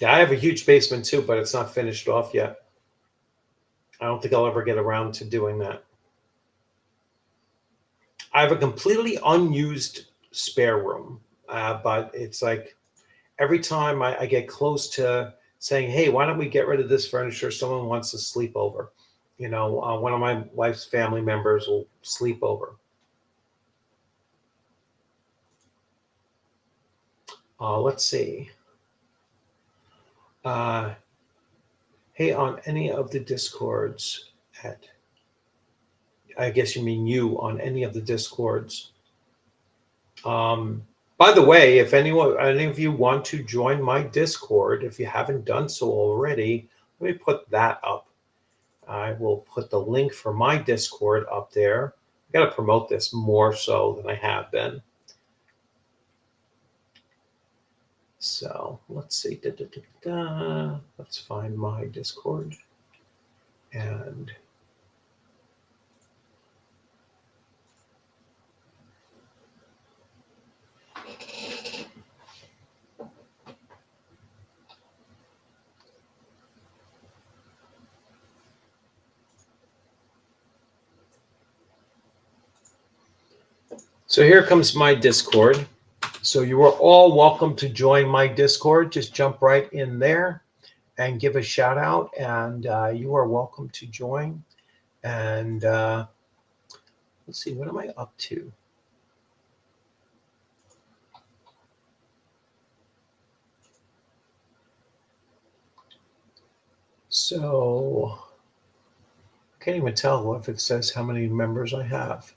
Yeah, I have a huge basement too, but it's not finished off yet. I don't think I'll ever get around to doing that. I have a completely unused spare room, but it's like every time I get close to saying, "Hey, why don't we get rid of this furniture?" Someone wants to sleep over. One of my wife's family members will sleep over. Let's see. Uh, hey, on any of the discords at, I guess you mean you on any of the discords. By the way, if any of you want to join my Discord, if you haven't done so already, let me put that up. I will put the link for my Discord up there. I got to promote this more so than I have been. So let's see. Let's find my Discord. And so here comes my Discord. So you are all welcome to join my Discord. Just jump right in there and give a shout out, and you are welcome to join. And let's see, what am I up to? So I can't even tell if it says how many members I have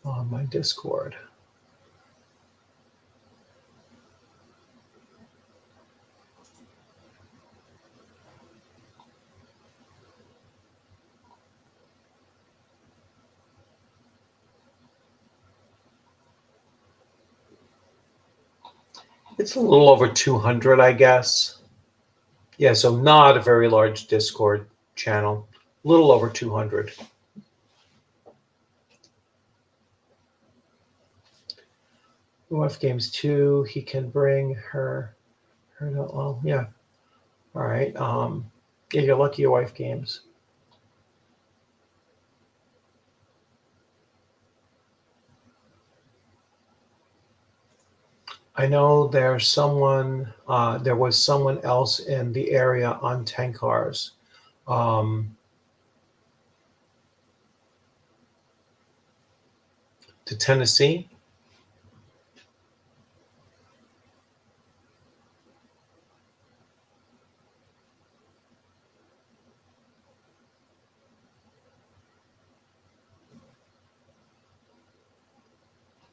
on my Discord. It's a little over 200, I guess. Yeah, so not a very large Discord channel. A little over 200. Wife games too. He can bring her. Well, yeah. All right. Yeah, you're lucky your wife games. I know there's someone. There was someone else in the area on 10 cars. To Tennessee.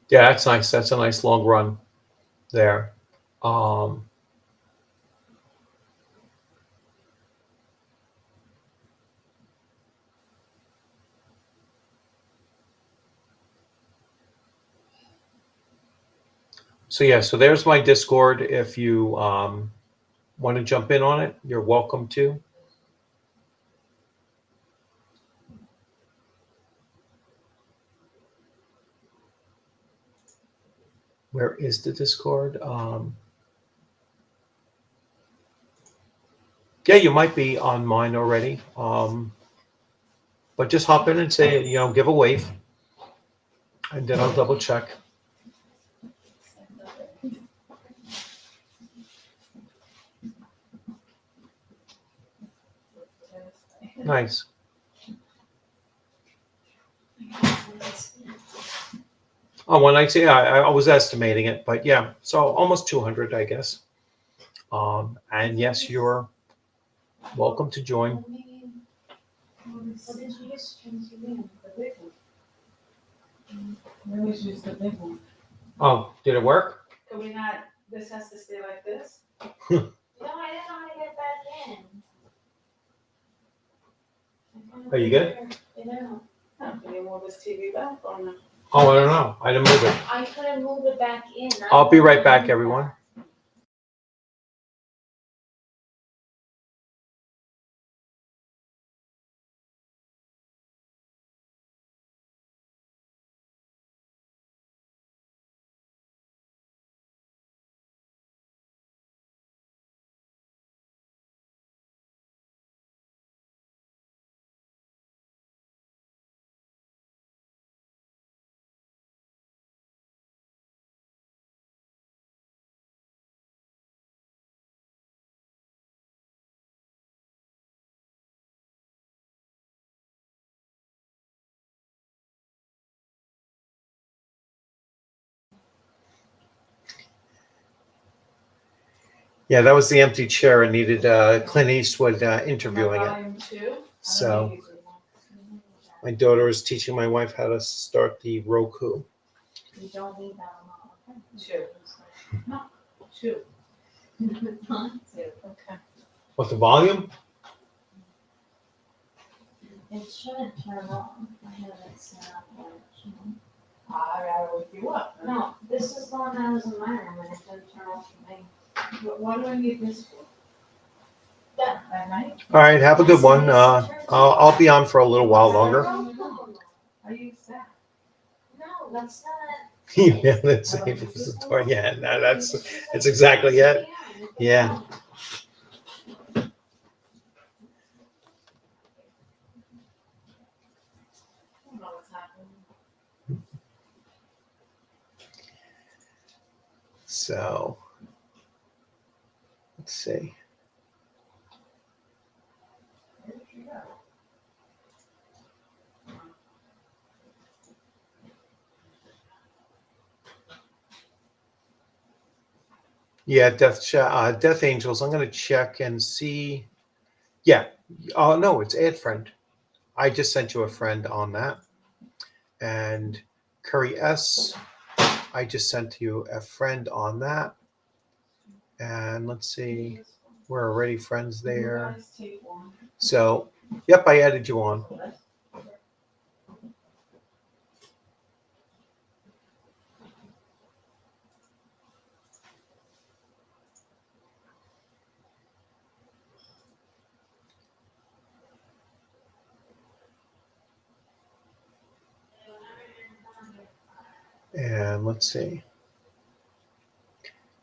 Yeah, that's nice. That's a nice long run there. Um, so yeah, so there's my Discord. If you want to jump in on it, you're welcome to. Where is the Discord? Yeah, you might be on mine already. But just hop in and say, give a wave, and then I'll double check. Nice. Oh, when I say I was estimating it, but yeah, so almost 200, I guess. And yes, you're welcome to join. Oh, did it work? Can we not, this has to stay like this? No, I didn't know how to get back in. Are you good? No, Can you move this TV back or not? Oh, I don't know. I didn't move it. I couldn't move it back in. I'll be right back, everyone. Yeah, that was the empty chair and needed Clint Eastwood interviewing it. Volume 2? So my daughter is teaching my wife how to start the Roku. You don't need that amount. 2. No, 2. Okay. What, the volume? It shouldn't turn on. I have it set up where it shouldn't. I gotta wake you up. No, this is the one that was in my room and it didn't turn off for me. But what do I need this for? Yeah. At night? All right, have a good one. I'll be on for a little while longer. I use that. No, that's not. Yeah, that's the door. Yeah, no, that's exactly it. Yeah. I don't know what's happening. So let's see. Where did you go? Yeah, Death Angels. I'm gonna check and see. Yeah. Oh no, it's add friend. I just sent you a friend on that. And Curry S. I just sent you a friend on that. And let's see, we're already friends there. Guys, take one. So, yep, I added you on. And let's see.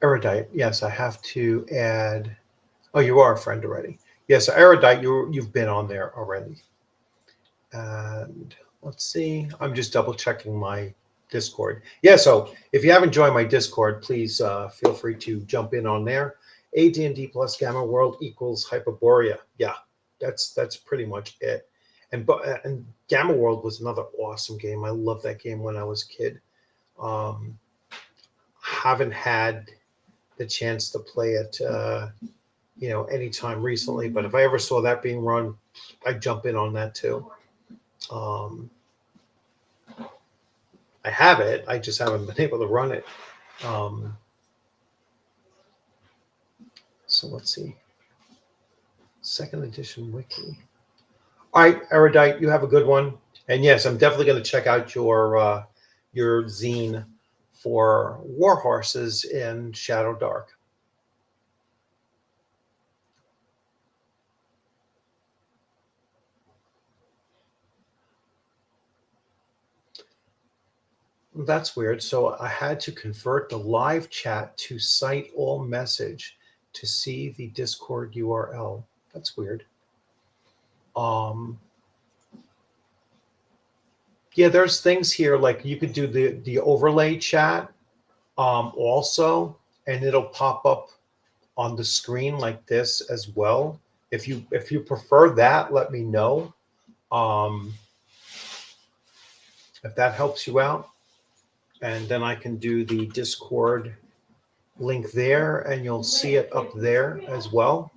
Erudite. Yes, I have to add. Oh, you are a friend already. Yes, Erudite, you've been on there already. And let's see. I'm just double checking my Discord. Yeah, so if you haven't joined my Discord, please feel free to jump in on there. AD&D plus Gamma World equals Hyperborea. Yeah, that's pretty much it. And Gamma World was another awesome game. I loved that game when I was a kid. Haven't had the chance to play it, anytime recently. But if I ever saw that being run, I'd jump in on that too. I have it. I just haven't been able to run it. So let's see. Second edition wiki. All right, Erudite, you have a good one. And yes, I'm definitely going to check out your zine for War Horses in Shadow Dark. That's weird. So I had to convert the live chat to cite all message to see the Discord URL. That's weird. Yeah, there's things here like you could do the overlay chat also, and it'll pop up on the screen like this as well. If you prefer that, let me know. If that helps you out, and then I can do the Discord link there, and you'll see it up there as well.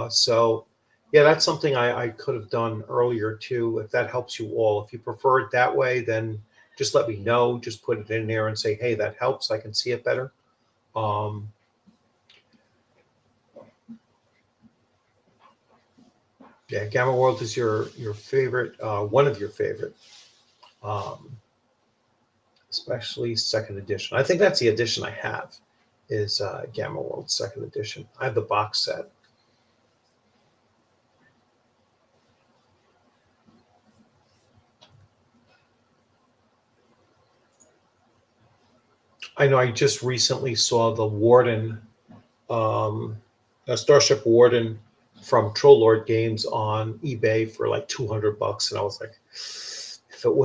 So yeah, that's something I could have done earlier too. If that helps you all, if you prefer it that way, then just let me know. Just put it in there and say, hey, that helps. I can see it better. Yeah, Gamma World is your favorite, one of your favorite, especially second edition. I think that's the edition I have is Gamma World second edition. I have the box set. I know I just recently saw the Warden, Starship Warden from Troll Lord Games on eBay for like $200, and I was like, if it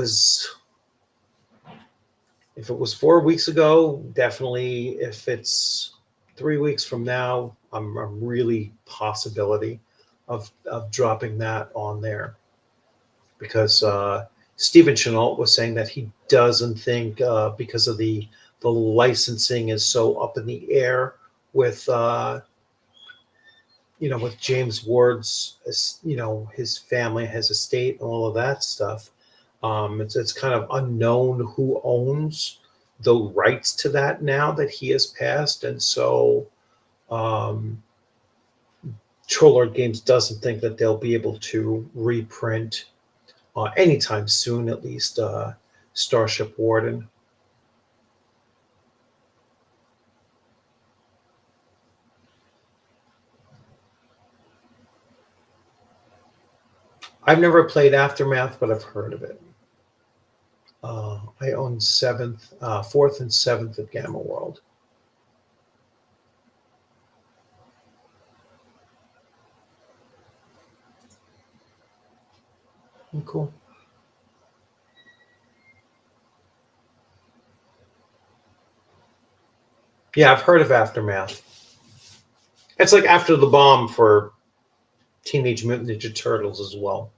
was 4 weeks ago, definitely. If it's 3 weeks from now, I'm really possibility of dropping that on there, because Stephen Chenault was saying that he doesn't think because of the licensing is so up in the air with with James Ward's, his family, his estate, and all of that stuff. It's kind of unknown who owns the rights to that now that he has passed, and so Trollard Games doesn't think that they'll be able to reprint anytime soon, at least Starship Warden. I've never played Aftermath, but I've heard of it. I own 4th and 7th of Gamma World. Cool. Yeah, I've heard of Aftermath. It's like After the Bomb for Teenage Mutant Ninja Turtles as well.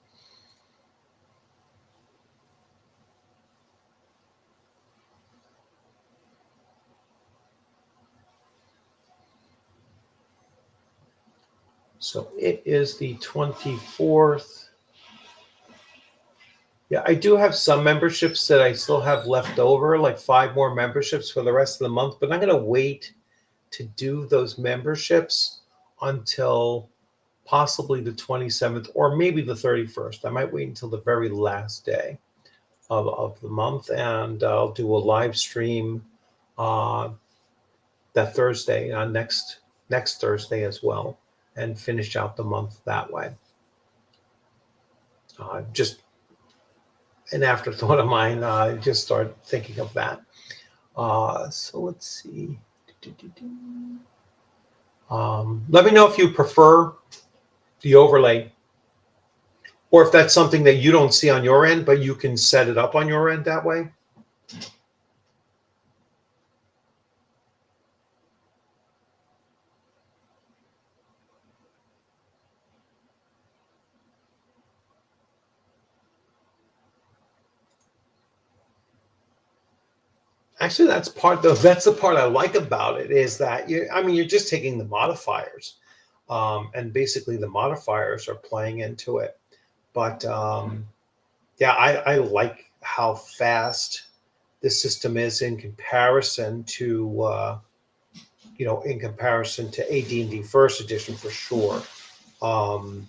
So it is the 24th. Yeah, I do have some memberships that I still have left over, like 5 more memberships for the rest of the month, but I'm going to wait to do those memberships until possibly the 27th or maybe the 31st. I might wait until the very last day of the month, and I'll do a live stream that Thursday, next Thursday as well, and finish out the month that way. Just an afterthought of mine. I just started thinking of that. So let's see. Let me know if you prefer the overlay, or if that's something that you don't see on your end, but you can set it up on your end that way. Actually, that's the part I like about it, is that you're just taking the modifiers, and basically the modifiers are playing into it. But yeah, I like how fast the system is in comparison to AD&D First Edition for sure. I've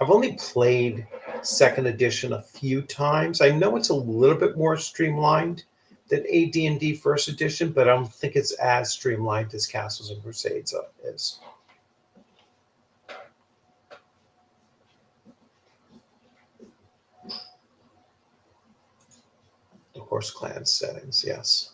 only played Second Edition a few times. I know it's a little bit more streamlined than AD&D First Edition, but I don't think it's as streamlined as Castles and Crusades is. The Horse Clan settings, yes.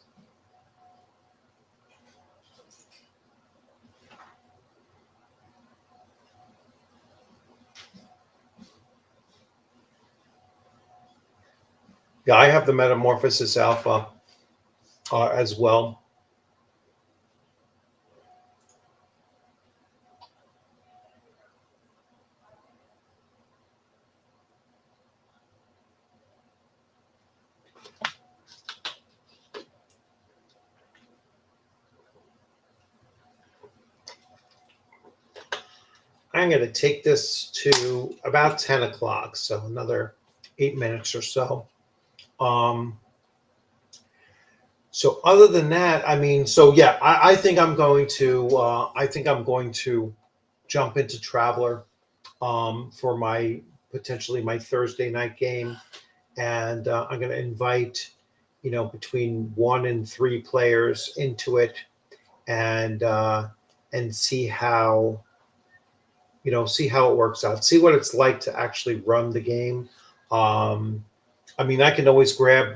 Yeah, I have the Metamorphosis Alpha as well. I'm going to take this to about 10 o'clock, so another 8 minutes or so. So other than that, yeah, I think I'm going to jump into Traveler for potentially my Thursday night game, and I'm going to invite between 1 and 3 players into it, and see how it works out, see what it's like to actually run the game. I can always grab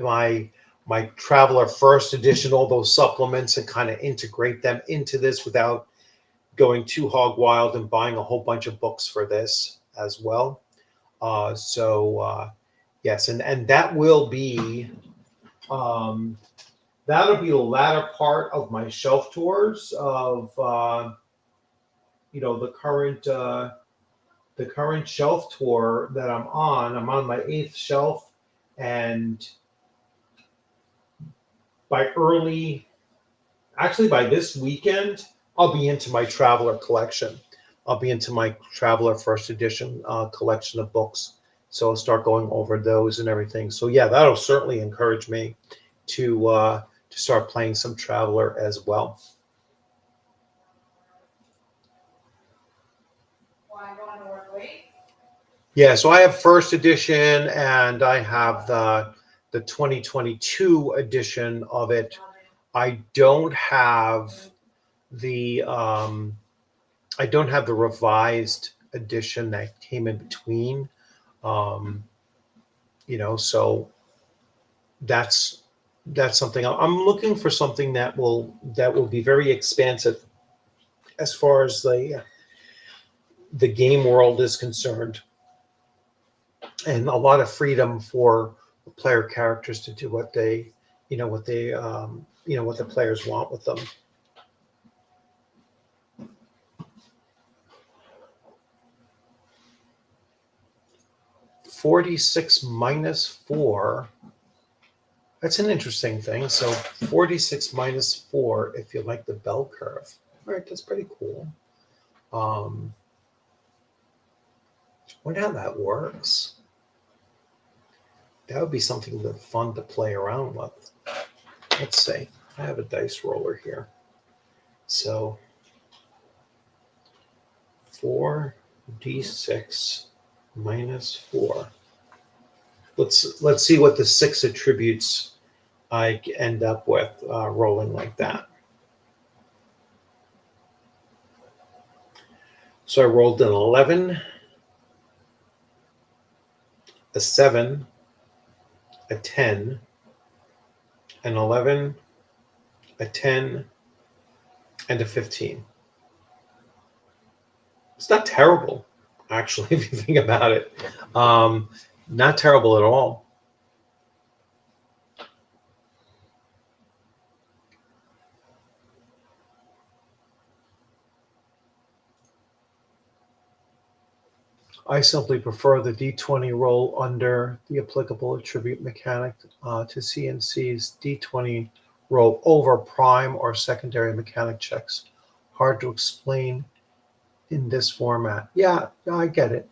my Traveler First Edition, all those supplements, and kind of integrate them into this without going too hog wild and buying a whole bunch of books for this as well. Yes, and that will be that'll be the latter part of my shelf tours of the current shelf tour that I'm on. I'm on my 8th shelf, and by this weekend, I'll be into my Traveler collection. I'll be into my Traveler First Edition collection of books. So I'll start going over those and everything. So yeah, that'll certainly encourage me to start playing some Traveler as well. Why going to work late? Yeah, so I have First Edition, and I have the 2022 edition of it. I don't have the revised edition that came in between. So that's something I'm looking for, something that will be very expansive as far as the game world is concerned, and a lot of freedom for player characters to do what the players want with them. -46 -4. That's an interesting thing. So 46 -4, if you like the bell curve. All right, that's pretty cool. Wonder how that works. That would be something fun to play around with. Let's see. I have a dice roller here. So 4d6 -4. Let's see what the 6 attributes I end up with rolling like that. So I rolled an 11, a 7, a 10, an 11, a 10, and a 15. It's not terrible, actually, if you think about it. Not terrible at all. I simply prefer the D20 roll under the applicable attribute mechanic to CNC's D20 roll over prime or secondary mechanic checks. Hard to explain in this format. Yeah, I get it.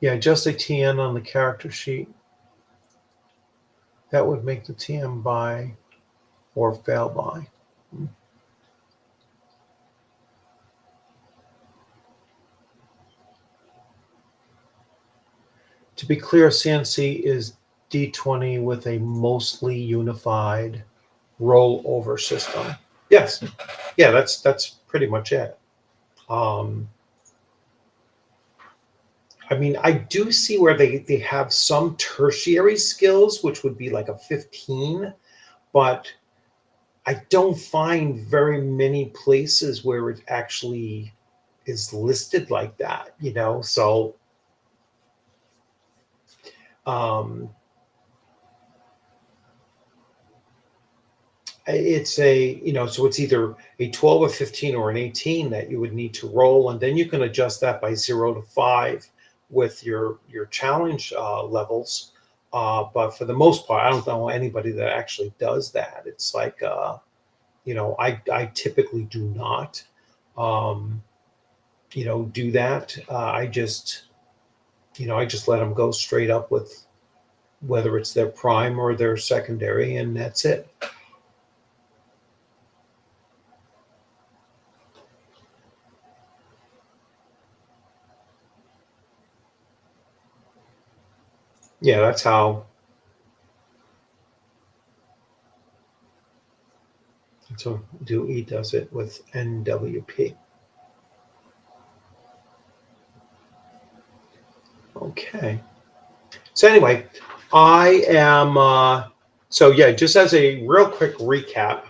Yeah, just a TN on the character sheet. That would make the TM by or fail by. To be clear, CNC is D20 with a mostly unified rollover system. Yes. Yeah, that's pretty much it. I mean, I do see where they have some tertiary skills, which would be like a 15, but I don't find very many places where it actually is listed like that, you know? So, it's a, you know, so it's either a 12, a 15, or an 18 that you would need to roll, and then you can adjust that by 0 to 5 with your challenge levels. But for the most part, I don't know anybody that actually does that. It's like, you know, I typically do not, you know, do that. I just, you know, I just let them go straight up with whether it's their prime or their secondary, and that's it. Yeah, that's how. So Dewey does it with NWP. Okay. So anyway, I am. So yeah, just as a real quick recap.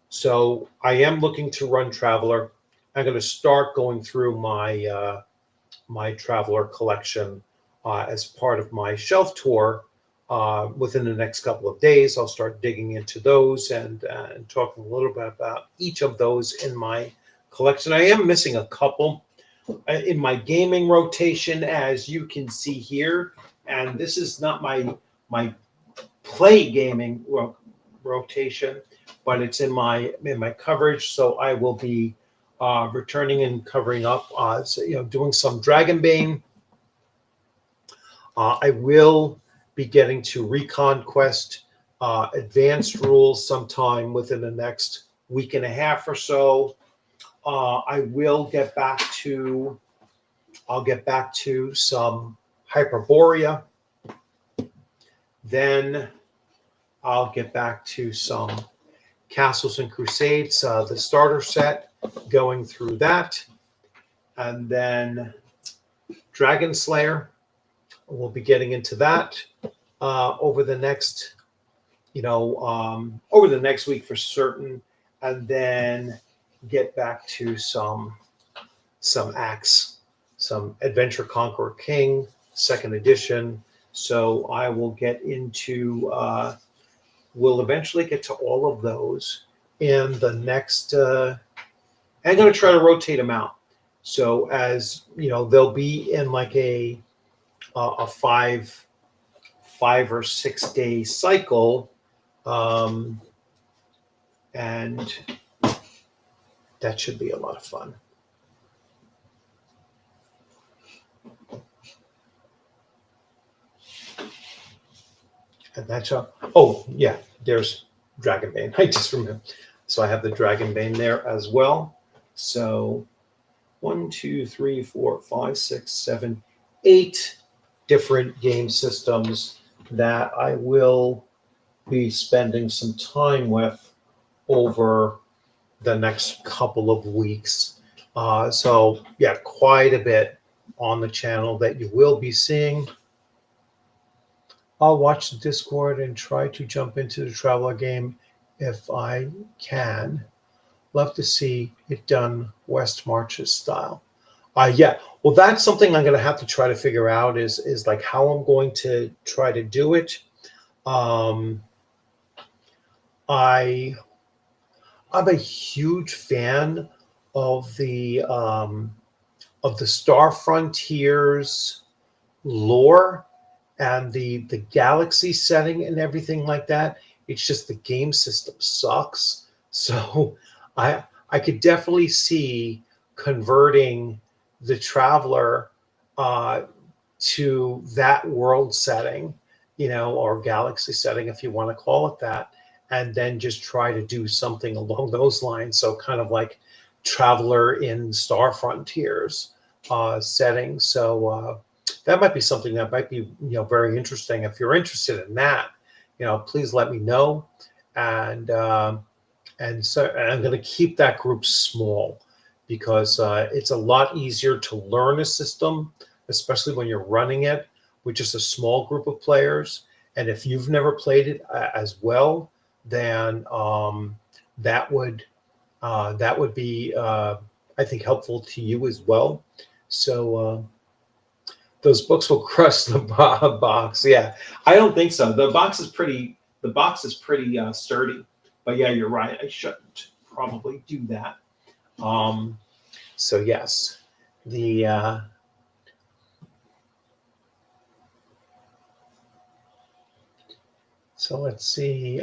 So I am looking to run Traveler. I'm going to start going through my my Traveler collection as part of my shelf tour. Within the next couple of days, I'll start digging into those and talking a little bit about each of those in my collection. I am missing a couple in my gaming rotation, as you can see here, and this is not my play gaming rotation, but it's in my coverage. So I will be returning and covering up, so, you know, doing some Dragonbane. I will be getting to Recon Quest advanced rules sometime within the next week and a half or so. I will get back to, I'll get back to some Hyperborea. Then I'll get back to some Castles and Crusades, the starter set, going through that. And then Dragon Slayer, we'll be getting into that over the next, you know, over the next week for certain, and then get back to some acts, some Adventure Conqueror King, second edition. So I will get into, we'll eventually get to all of those in the next, I'm going to try to rotate them out. So as, you know, they'll be in like a 5 or 6 day cycle. And that should be a lot of fun. And that's oh yeah, there's Dragonbane. I just remember. So I have the Dragonbane there as well. So 1, 2, 3, 4, 5, 6, 7, 8 different game systems that I will be spending some time with over the next couple of weeks. So yeah, quite a bit on the channel that you will be seeing. I'll watch the Discord and try to jump into the Traveler game if I can. Love to see it done West Marches style. Yeah, well, that's something I'm going to have to try to figure out is like how I'm going to try to do it. I'm a huge fan of the Star Frontiers lore and the galaxy setting and everything like that. It's just the game system sucks. So I could definitely see converting the Traveler to that world setting, or galaxy setting, if you want to call it that, and then just try to do something along those lines. So kind of like Traveler in Star Frontiers setting. So that might be something that might be very interesting. If you're interested in that, please let me know. And so I'm going to keep that group small because it's a lot easier to learn a system, especially when you're running it with just a small group of players. And if you've never played it as well, then that would be, I think, helpful to you as well. So those books will crush the box. Yeah, I don't think so. The box is pretty sturdy. But yeah, you're right. I shouldn't probably do that. So yes, the so let's see.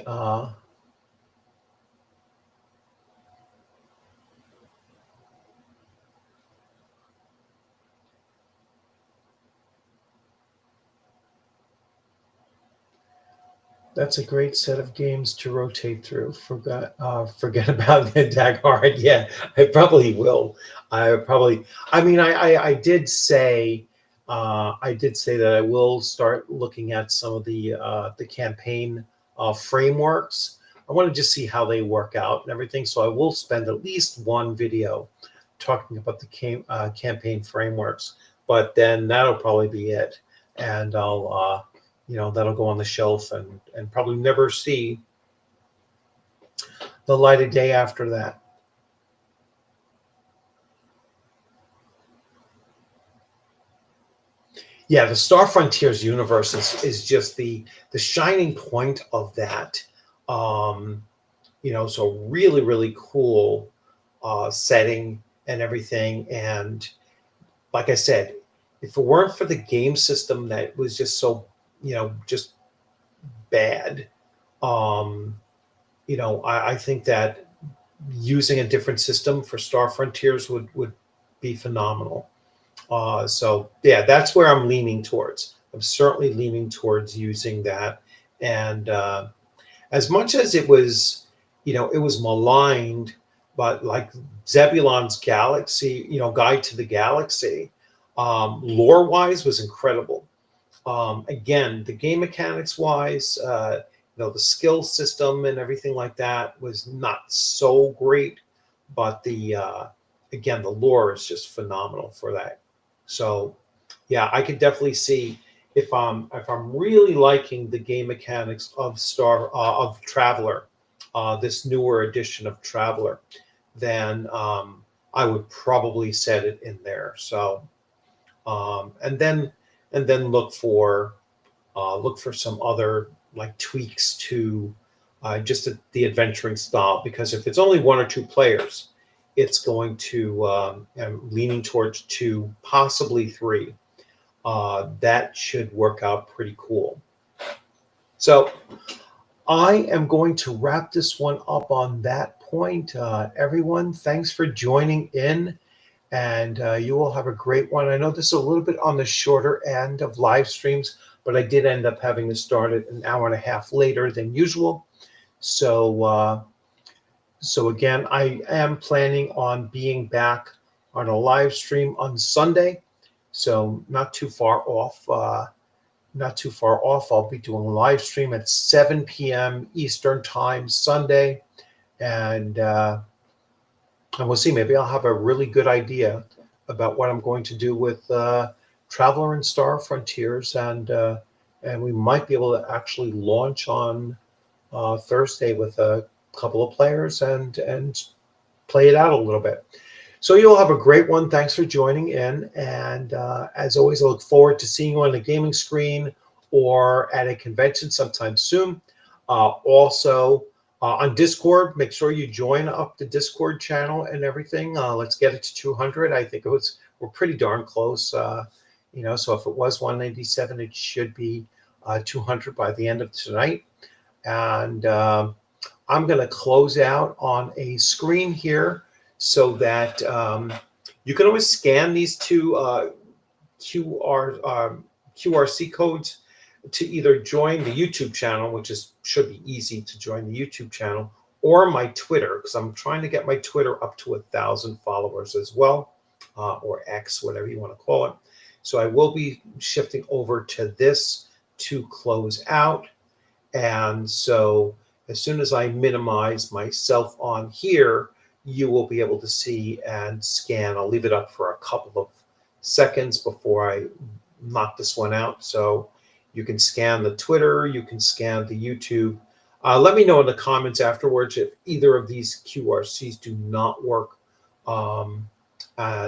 That's a great set of games to rotate through. Forget about the Daghard. Yeah, I probably will. I mean, I did say that I will start looking at some of the campaign frameworks. I want to just see how they work out and everything. So I will spend at least one video talking about the campaign frameworks. But then that'll probably be it, and I'll. That'll go on the shelf and probably never see the light of day after that. Yeah, the Star Frontiers universe is just the shining point of that. So really, really cool setting and everything. And like I said, if it weren't for the game system that was just so just bad. I think that using a different system for Star Frontiers would be phenomenal. So yeah, that's where I'm leaning towards. I'm certainly leaning towards using that. And as much as it was, it was maligned, but like Zebulon's Galaxy, Guide to the Galaxy, lore-wise was incredible. Again, the game mechanics wise, the skill system and everything like that was not so great, but again, the lore is just phenomenal for that. So yeah, I could definitely see if I'm really liking the game mechanics of Traveler, this newer edition of Traveler, then I would probably set it in there. So and then look for some other like tweaks to just the adventuring style, because if it's only one or two players, it's going to I'm leaning towards two, possibly three. That should work out pretty cool. So I am going to wrap this one up on that point. Everyone, thanks for joining in. And you will have a great one. I know this is a little bit on the shorter end of live streams, but I did end up having to start it an hour and a half later than usual. So again, I am planning on being back on a live stream on Sunday. So not too far off. I'll be doing a live stream at 7 p.m. Eastern time Sunday, and we'll see. Maybe I'll have a really good idea about what I'm going to do with Traveler and Star Frontiers, and we might be able to actually launch on Thursday with a couple of players and play it out a little bit. So you'll have a great one. Thanks for joining in. And as always, I look forward to seeing you on the gaming screen or at a convention sometime soon. Also on Discord, make sure you join up the Discord channel and everything. Let's get it to 200. I think we're pretty darn close. So if it was 197, it should be 200 by the end of tonight. And I'm going to close out on a screen here so that you can always scan these two QRC codes to either join the YouTube channel, which should be easy to join the YouTube channel, or my Twitter, because I'm trying to get my Twitter up to 1,000 followers as well, or X, whatever you want to call it. So I will be shifting over to this to close out. And so as soon as I minimize myself on here, you will be able to see and scan. I'll leave it up for a couple of seconds before I knock this one out. So you can scan the Twitter, you can scan the YouTube. Let me know in the comments afterwards if either of these QRCs do not work.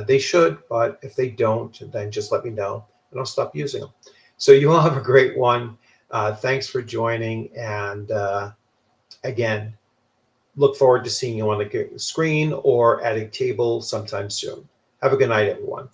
They should, but if they don't, then just let me know and I'll stop using them. So you all have a great one. Thanks for joining. And again, look forward to seeing you on the screen or at a table sometime soon. Have a good night, everyone.